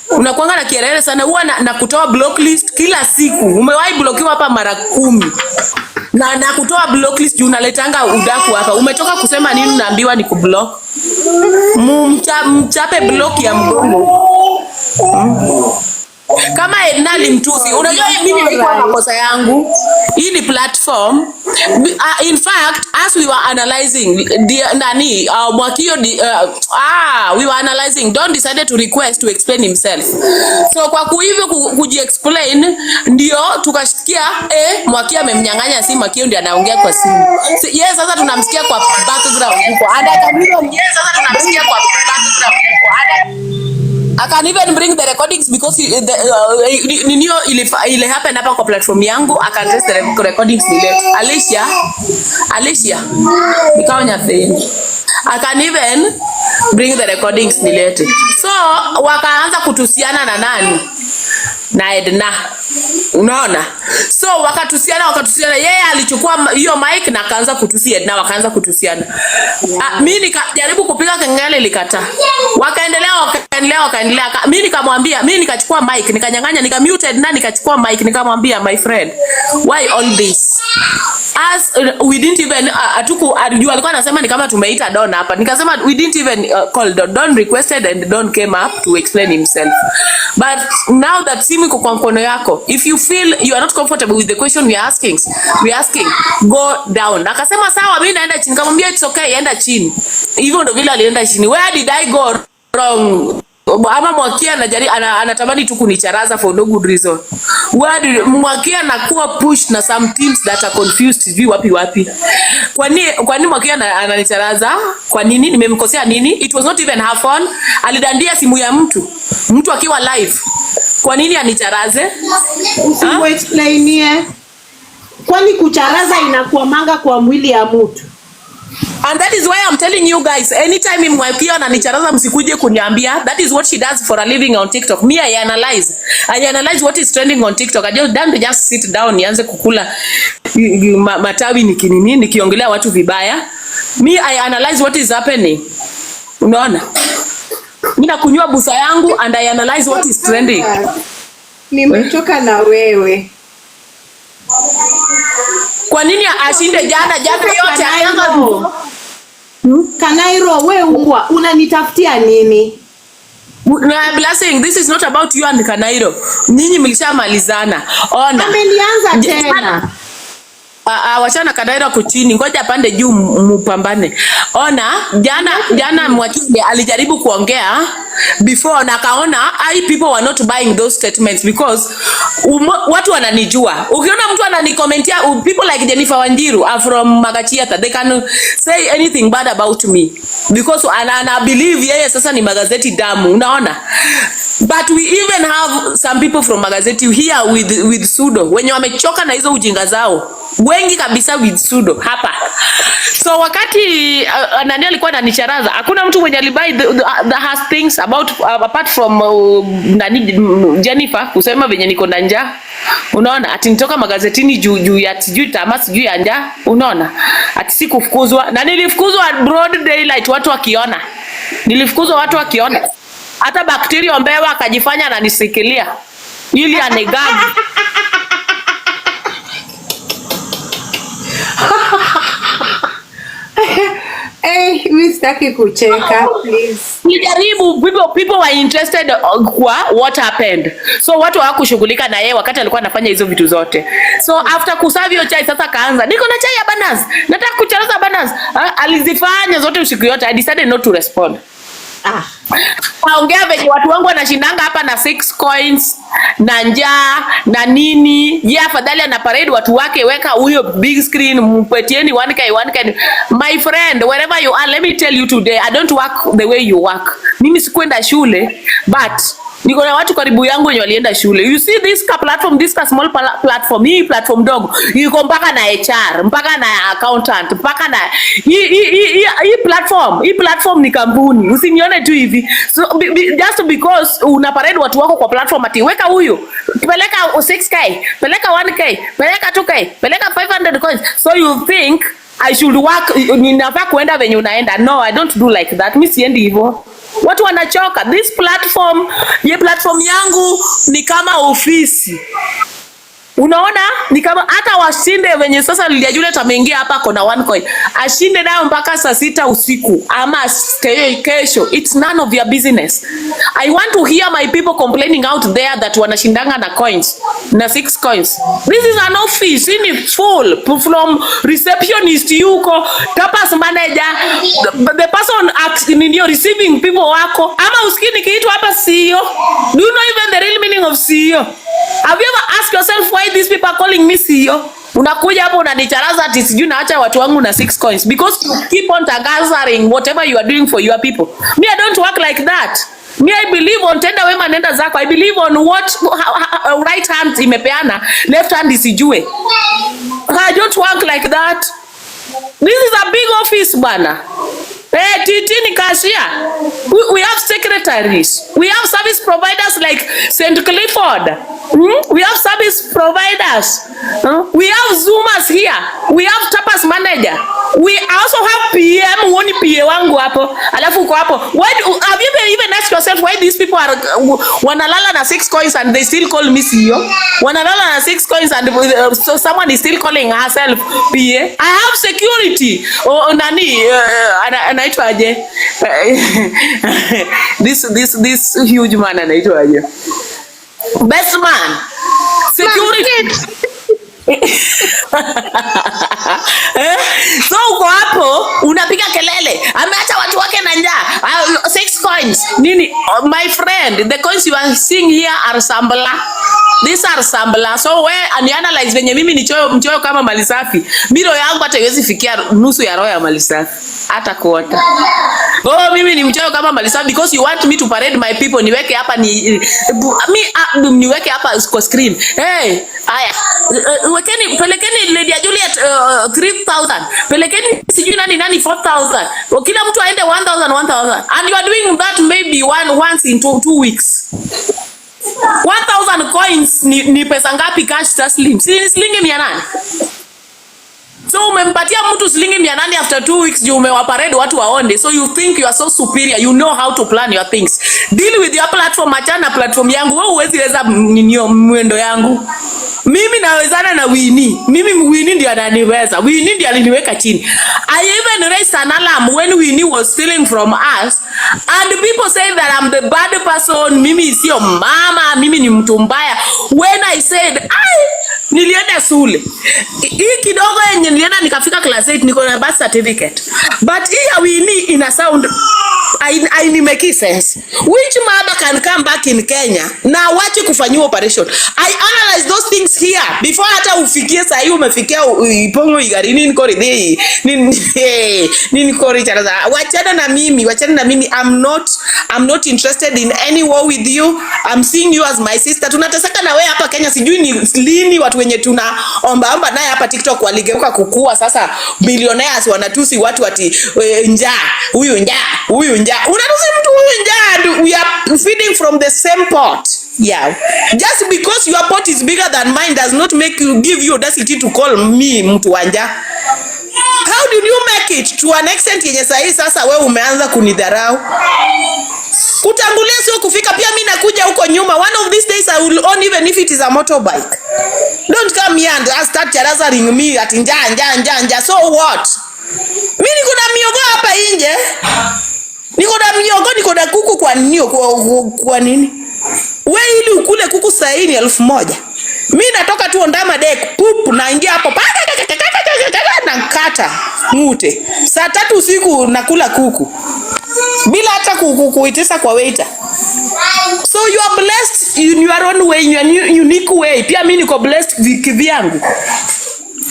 Unakuanga na kielele sana huwa na kutoa block list kila siku. Umewahi blockiwa hapa mara 10. Na kutoa block list juu unaletanga udaku hapa. Umetoka kusema nini unaambiwa ni kublock? Mchape block ya mgongo. Kama Edna alimtusi, unajua mimi nilikuwa makosa yangu. Hii ni platform. In fact, as we were analyzing nani Mwakio we were analyzing, Don decided to request to explain himself. So kwa kuhivyo kujiexplain ndio tukasikia Mwakio amemnyang'anya simu, Mwakio ndiye anaongea kwa simu. So, yes, sasa tunamsikia kwa background huko. And I can even I can even bring the recordings because ninio ile happen hapa kwa platform yangu. I can test the recordings nile. Alicia nikaonya thing. I can even bring the recordings nilete. So wakaanza kutusiana na nani? Na Edna. Unaona? So wakatusiana, yeye alichukua hiyo mic na akaanza kutusia Edna, wakaanza kutusiana. Mimi nikajaribu kupiga kengele likata. Wakaendelea. Mimi nikamwambia, mimi nikachukua mic, nikanyang'anya, nikamute Edna, nikachukua mic, nikamwambia my friend, why all this? As we didn't even alijua alikuwa anasema ni kama tumeita Don hapa. Nikasema we didn't even call Don requested and Don came up to explain himself. But now that simu iko kwa mkono yako, if you feel you are not comfortable with the question we are asking, go down. Akasema sawa, mimi naenda chini. Nikamwambia it's okay, enda chini. Hivyo ndio vile alienda chini. Where did I go wrong? Ama Mwakia anatamani tu kunicharaza for no good reason. Mwakia anakuwa pushed na some teams that are confused, sijui wapi. Kwani Mwakia ananicharaza? Kwa nini? Nimemkosea nini? It was not even her phone. Alidandia simu ya mtu akiwa live. Kwa nini anicharaze? Usimuexplainie. Kwani kucharaza inakuwa manga kwa mwili ya mtu? And that is why I'm telling you guys, anytime Mwakio ananicharaza msikuje kuniambia. That is what she does for a living on TikTok. Me, I analyze what is trending on TikTok. I just sit down nianze kukula matawi nikiongelea watu vibaya. Me, I analyze what is happening. Unaona? Mimi nakunywa busa yangu and I analyze what is trending. Nimechoka na wewe. Kwa nini ashinde jana yote ayanga? Kanairo, wewe unanitafutia nini? Blessing, this is not about you and Kanairo. Nyinyi mlishamalizana. Ona. Amenianza tena. Wachana Kanairo kuchini, ngoja apande juu mpambane. Ona, jana Mwakinde alijaribu kuongea before na kaona people were not buying those statements because watu wananijua. Ukiona mtu ananikomentia, people like Jennifer Wanjiru are from Magachiata, they can say anything bad about me because ana believe yeye sasa ni magazeti damu, unaona? But we even have some people from magazeti here with Sudo wenye wamechoka na hizo ujinga zao. Wengi kabisa with Sudo hapa. So wakati nani alikuwa ananicharaza, hakuna mtu mwenye alibai the has things about apart from nani Jennifer kusema venye niko na njaa. Unaona? Ati nitoka magazetini juu ya sijui tamaa sijui ya njaa. Unaona? Ati sikufukuzwa. Na nilifukuzwa broad daylight watu wakiona. Nilifukuzwa watu wakiona. Hata bakteria mbewa akajifanya ananisikilia ili anegagi. Mimi sitaki kucheka, please. Nijaribu, people were interested kwa what happened. So watu hawakushughulika na yeye wakati alikuwa anafanya hizo vitu zote. So after kusavio chai sasa kaanza, niko na chai ya bananas, nataka kucharaza bananas. Alizifanya zote usiku yote. I decided not to respond. Naongea venye watu wangu wanashindanga hapa na 6 coins na njaa na nini. Afadhali ana parade watu wake, weka huyo big screen, mpetieni 1k. My friend, wherever you are, let me tell you today, I don't work the way you work. Mimi sikwenda shule, but niko na watu karibu yangu wenye walienda shule. You see this platform, this small platform, hii platform dogo, iko mpaka na HR, mpaka na accountant, mpaka na hii platform ni kampuni. Usinione tu hivi. So just because una parade watu wako kwa platform ati weka huyu, peleka 6k, peleka 1k, peleka 2k, peleka 500 coins. So you think I should work, ninafaa kuenda venye unaenda. No, I don't do like that. Mimi siendi hivyo. Watu wanachoka. This platform yangu ni kama ofisi. Unaona ni kama hata washinde wenye sasa Juliet ameingia hapa kona 1 coin. Ashinde nayo mpaka saa 6 usiku ama kesho. It's none of your business. I want to hear my people complaining out there that wanashindanga na coins, na 6 coins. This is an office in full from receptionist yuko, tapas manager, the person asking you receiving people wako. Ama usikini kitu hapa CEO. Do you know even the real meaning of CEO? Have you ever asked yourself why these people are calling me CEO? Unakuja hapo unanicharaza ati sijui naacha watu wangu na 6 coins because you keep on tagazaring whatever you are doing for your people. Me, I don't work like that. Me, I believe on tenda wema nenda zako. I believe on what right hand imepeana, left hand isijue. I don't work like that. This is a big office bana. Hey, Titi ni cashier. We have secretaries. We have service providers like St. Clifford. We have service providers. We have Zoomers here. We have tapas manager. We also have PM. Woni PA wangu hapo. Alafu uko hapo. Have you even asked yourself why these people are wanalala na 6 coins and they still call me CEO? Wanalala na 6 coins and so someone is still calling herself PA. I have security. Anaitwaje? This huge man anaitwaje? Best man. Security. So uko hapo unapiga kelele, ameacha watu wake na njaa. 6 coins. Nini? My friend, the coins you are seeing here are sambla. These are sambla. So where and analyze venye mimi ni mchoyo kama mali safi. Miro yangu hata haiwezi fikia nusu ya roho ya mali safi. Hata kuota. Mimi ni mchoyo kama mali safi because you want me to parade my people, niweke hapa niweke hapa kwa screen. Hey, haya. Pelekeni Lady Juliet 3,000. Pelekeni sijui nani 4,000. Kila mtu aende 1,000. And you are doing that maybe once in 2 weeks. 1,000 coins ni pesa ngapi cash taslim? Shilingi 800. So umempatia mtu shilingi 800 after 2 weeks juu umewaparade watu waonde. So you think you are so superior, you know how to plan your things. Deal with your platform, achana platform yangu. Wewe huwezi weza mwendo yangu. Mimi nawezana na Winnie. Mimi Winnie ndiye ananiweza. Winnie ndiye aliniweka chini. I even raised an alarm when Winnie was stealing from us. And people say that I'm the bad person. Mimi sio mama. Mimi ni mtu mbaya. When I said, nilienda shule. Hii kidogo yenye nilienda nikafika class 8 niko na birth certificate. But hii ya Winnie ina sound I make sense. Which mother can come back in Kenya na wache kufanyiwa operation? I analyze those things here before hata ufikie saa hii umefikia ipongo igari nini kori dei nini kori charaza. Wachana na mimi. I'm not interested in any war with you. I'm seeing you as my sister. Tunateseka na wewe hapa Kenya, sijui ni lini watu wenye tunaomba naye hapa TikTok waligeuka kukua sasa billionaires wanatusi watu ati njaa. Huyu njaa. Unatusi mtu huyu njaa. We are feeding from the same pot. Yeah. Just because your pot is bigger than mine does not give you audacity to call me mtu wanja. How did you make it to an extent yenye sahi sasa wewe umeanza kunidharau? Kutangulia sio kufika. Pia mimi nakuja huko nyuma. One of these days I will own even if it is a motorbike. Don't come here and start charazing me at njaa. So what? Mimi niko na miogo hapa nje. Niko na kuku kwa nini? Wewe ili ukule kuku sahi ni 1,000. Mimi natoka tu ondama deck poop naingia hapo na kata mute. Saa 3 usiku nakula kuku. Bila hata kuitesa kwa waiter. So you are blessed in your own way, in your unique way. Pia mimi niko blessed kivyangu.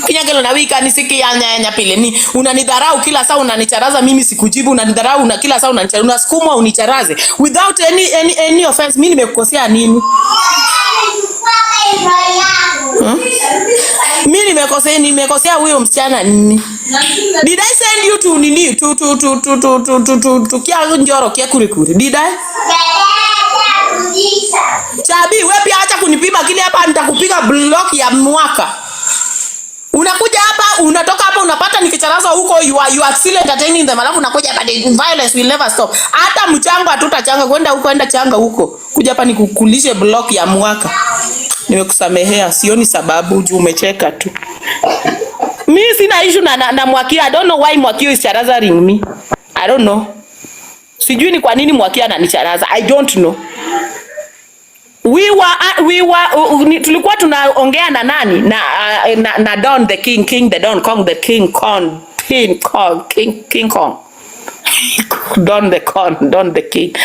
Kinyagelo na wika nisiki ya pile ni unanidharau kila saa unanicharaza mimi sikujibu, unanidharau na kila saa unanicharaza unasukuma unicharaze without any offense. Mimi nimekukosea nini? Mimi nimekosea huyo msichana nini? Did I send you to nini to kia njoro kia kurikuri? Did I? Chabi wewe pia acha kunipima kile hapa nitakupiga block ya mwaka. Unakuja hapa, unatoka hapa unapata nikicharaza huko you are still entertaining them. Alafu unakuja hapa, the violence will never stop. Hata mchango hatutachanga kwenda huko, enda changa huko. Kuja hapa nikukulishe block ya mwaka. Nimekusamehea, sioni sababu juu umecheka tu. Mimi sina issue na Mwakia. I don't know why Mwakia is charazaring me. I don't know. Sijui ni kwa nini Mwakia ananicharaza. I don't know. Tulikuwa tunaongea na nani? Na Don the King the Don Kong the King Kong. King Kong. Don the King.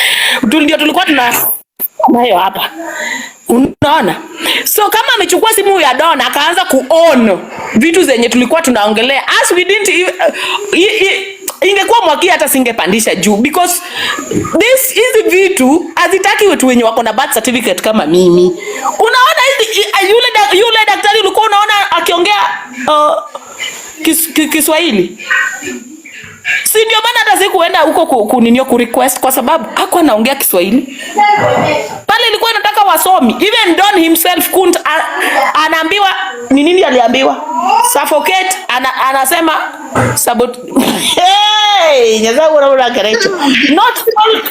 Ndio tulikuwa nayo hapa. Unaona? So kama amechukua simu ya Don akaanza kuono vitu zenye tulikuwa tunaongelea, as we didn't ingekuwa Mwakia hata singepandisha juu, because hizi vitu hazitaki watu wenye wako na birth certificate kama mimi. Unaona yule daktari ulikuwa unaona akiongea Kiswahili. Si ndio maana hata sikuenda huko kuninio ku request kwa sababu hakuwa anaongea Kiswahili. Pale ilikuwa inataka wasomi. Even Don himself couldn't anaambiwa nini aliambiwa? Suffocate, anasema hey, nyaza unaona kerecho. Not all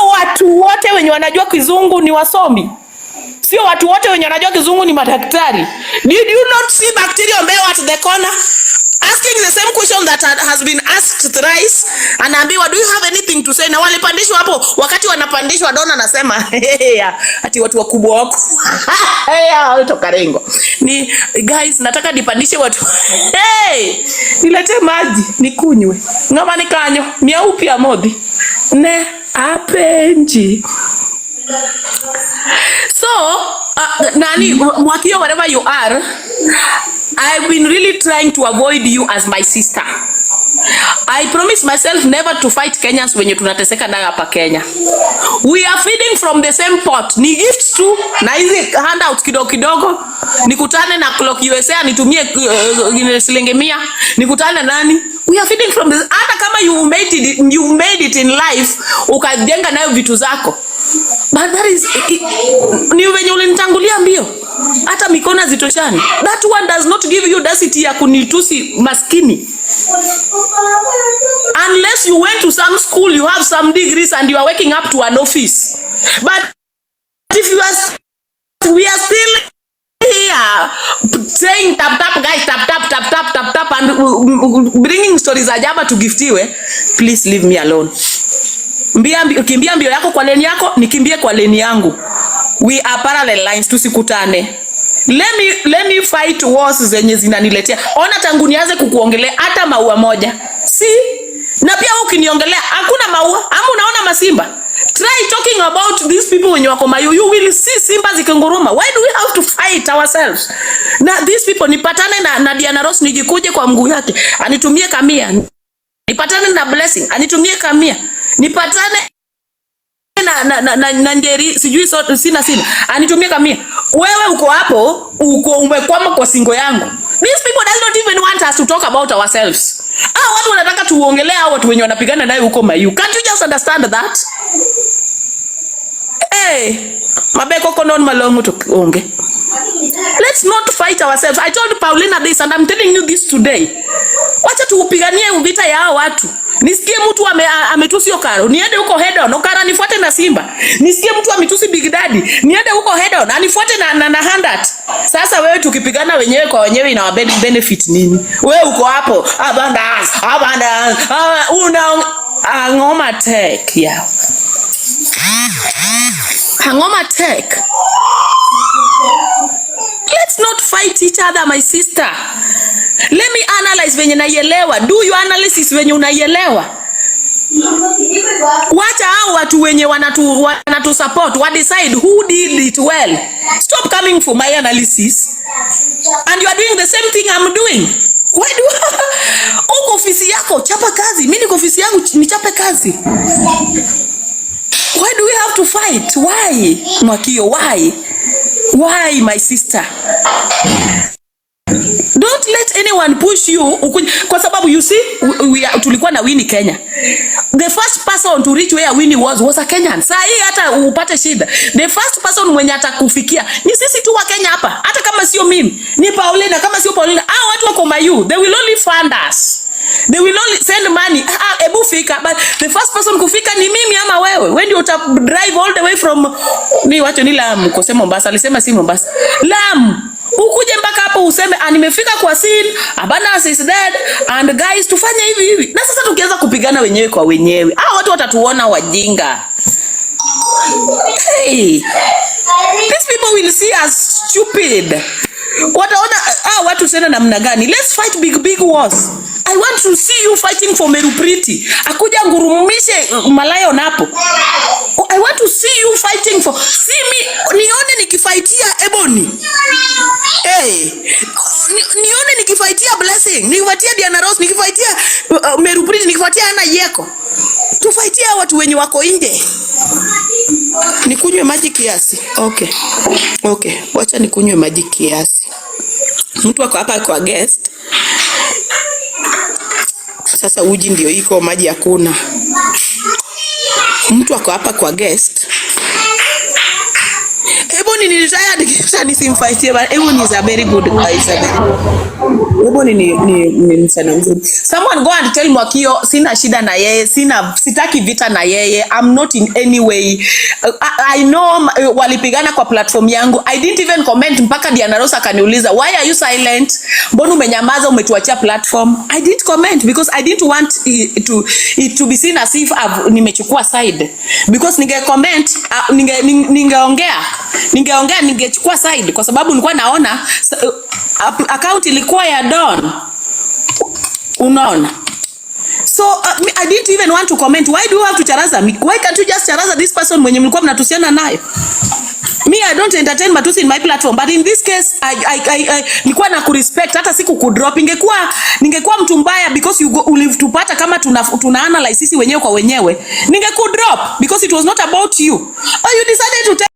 watu wote wenye wanajua Kizungu ni wasomi. Sio watu wote wenye wanajua Kizungu ni madaktari. Did you not see bacteria mbeo at the corner? Asking the same question that has been asked thrice. Anaambiwa, do you have anything to say? Na walipandishwa hapo, wakati wanapandishwa Dona anasema ati watu wakubwa wako. Toka rengo. Ni guys, nataka nipandishe watu. Nilete maji nikunywe. Ngoma nikanyo, miaupi ya modi. Ne apenji. So, Nani, Mwakio, wherever you are, I've been really trying to avoid you as my sister. I promise myself never to fight Kenyans when you tunateseka nayo hapa Kenya. We are feeding from the same pot. Ni gifts tu, na hizi handouts kidogo kidogo. Nikutane na Clock USA, nitumie shilingi 100. Nikutane nani? We are feeding from this. Hata kama you made it in life, ukajenga nayo vitu zako. But that is, ni venye ulinitangulia mbio. Hata mikono zitoshani. That one does not give you audacity ya kunitusi maskini. Unless you went to some school, you have some degrees and you are waking up to an office. But if you are, we are still here saying tap guys, tap and bringing stories ajaba to giftiwe, please leave me alone. Kimbia mbio yako kwa leni yako, nikimbie kwa leni yangu. We are parallel lines, tusikutane. Let me fight wars zenye zinaniletea. Ona tangu nianze kukuongelea hata maua moja. Si? Na pia ukiniongelea hakuna maua, ama unaona masimba. Try talking about these people when you are Mayu, you will see simba zikinguruma. Why do we have to fight ourselves? Na these people, nipatane na Diana Ross nijikuje kwa mguu yake, anitumie kamia. Nipatane na Blessing, anitumie kamia. Nipatane na Njeri, sijui sina anitumie kamia. Wewe uko hapo, umekwama kwa singo yangu. These people does not even want us to talk about ourselves. Watu wanataka tuongelea watu wenye wanapigana naye huko Mayu. Can't you just understand that? Mabeko konon malongo tuonge. Let's not fight ourselves. I told Paulina this and I'm telling you this today. Wacha tuupiganie vita ya hao watu. Nisikie mtu ametusi Okaro, niende huko head on, Okaro anifuate na Simba. Nisikie mtu ametusi Big Daddy, niende huko head on, anifuate na Handat. Sasa wewe tukipigana wenyewe kwa wenyewe ina benefit nini? Wewe uko hapo, abundance, Ngoma Tech, yeah. Ngoma Tech. Let's not fight each other, my sister. Let me analyze venye naielewa. Do your analysis venye unaielewa. Wacha hao watu wenye wanatu support, what decide who did it well. Stop coming for my analysis. And you are doing the same thing I'm doing. Why do uko ofisi yako chapa kazi, mimi niko ofisi yangu nichape kazi. Why do we have to fight? Why? Mwakio, why? Why, my sister? Don't let anyone push you. Kwa sababu you see, tulikuwa na Winnie Kenya. The first person to reach where Winnie was a Kenyan. Saa hii hata upate shida. The first person mwenye atakufikia ni sisi tu wa Kenya hapa. Hata kama sio mimi, ni Paulina, kama sio Paulina, watu wako Mayu, they will only fund us. They will only send money. Ebu fika, but the first person kufika ni mimi ama wewe. When you drive all the way from ni wacho ni Lamu, kose Mombasa, alisema si Mombasa. Lamu. Ukuje mpaka hapo useme nimefika kwa scene, Abanas is dead and guys tufanye hivi. Na sasa tukianza kupigana wenyewe kwa wenyewe, watu watatuona wajinga. Hey, these people will see us stupid. Wataona watu sena namna gani? Let's fight big wars. I want to see you fighting for Meru Priti. Akuja ngurumishe Malayo napo. I want to see you fighting for. See me, nione nikifightia Ebony. Hey, nione nikifightia Blessing, nikifightia Diana Rose, nikifightia Meru Priti, nikifightia Ana Yeko. Tufightia watu wenye wako nje. Nikunywe maji kiasi. Okay. Wacha nikunywe maji kiasi. Mtu wako hapa kwa guest. Sasa uji ndio iko, maji hakuna. Mtu wako hapa kwa guest. Ebony ni retired kisha nisimfightie, but Ebony is a very good guy. Ebony ni sana mzuri. Someone go and tell Mwakio sina shida na yeye, sitaki vita na yeye. I'm not in any way. I know walipigana kwa platform yangu. I didn't even comment mpaka Diana Rosa akaniuliza, "Why are you silent? Mbona umenyamaza, umetuachia platform?" I didn't comment because I didn't want it to be seen as if nimechukua side. Because ninge comment, ningeongea ningechukua side kwa sababu nilikuwa naona account ilikuwa ya Don. Unaona? So I didn't even want to comment. Why do you have to charaza me? Why can't you just charaza this person mwenye mlikuwa mnatusiana nayo? Me, I don't entertain matusi in my platform, but in this case I nilikuwa na kurespect, hata siku kudrop. Ningekuwa mtu mbaya because ulitupata kama tuna analyze sisi wenyewe kwa wenyewe, ningekudrop because it was not about you. You decided to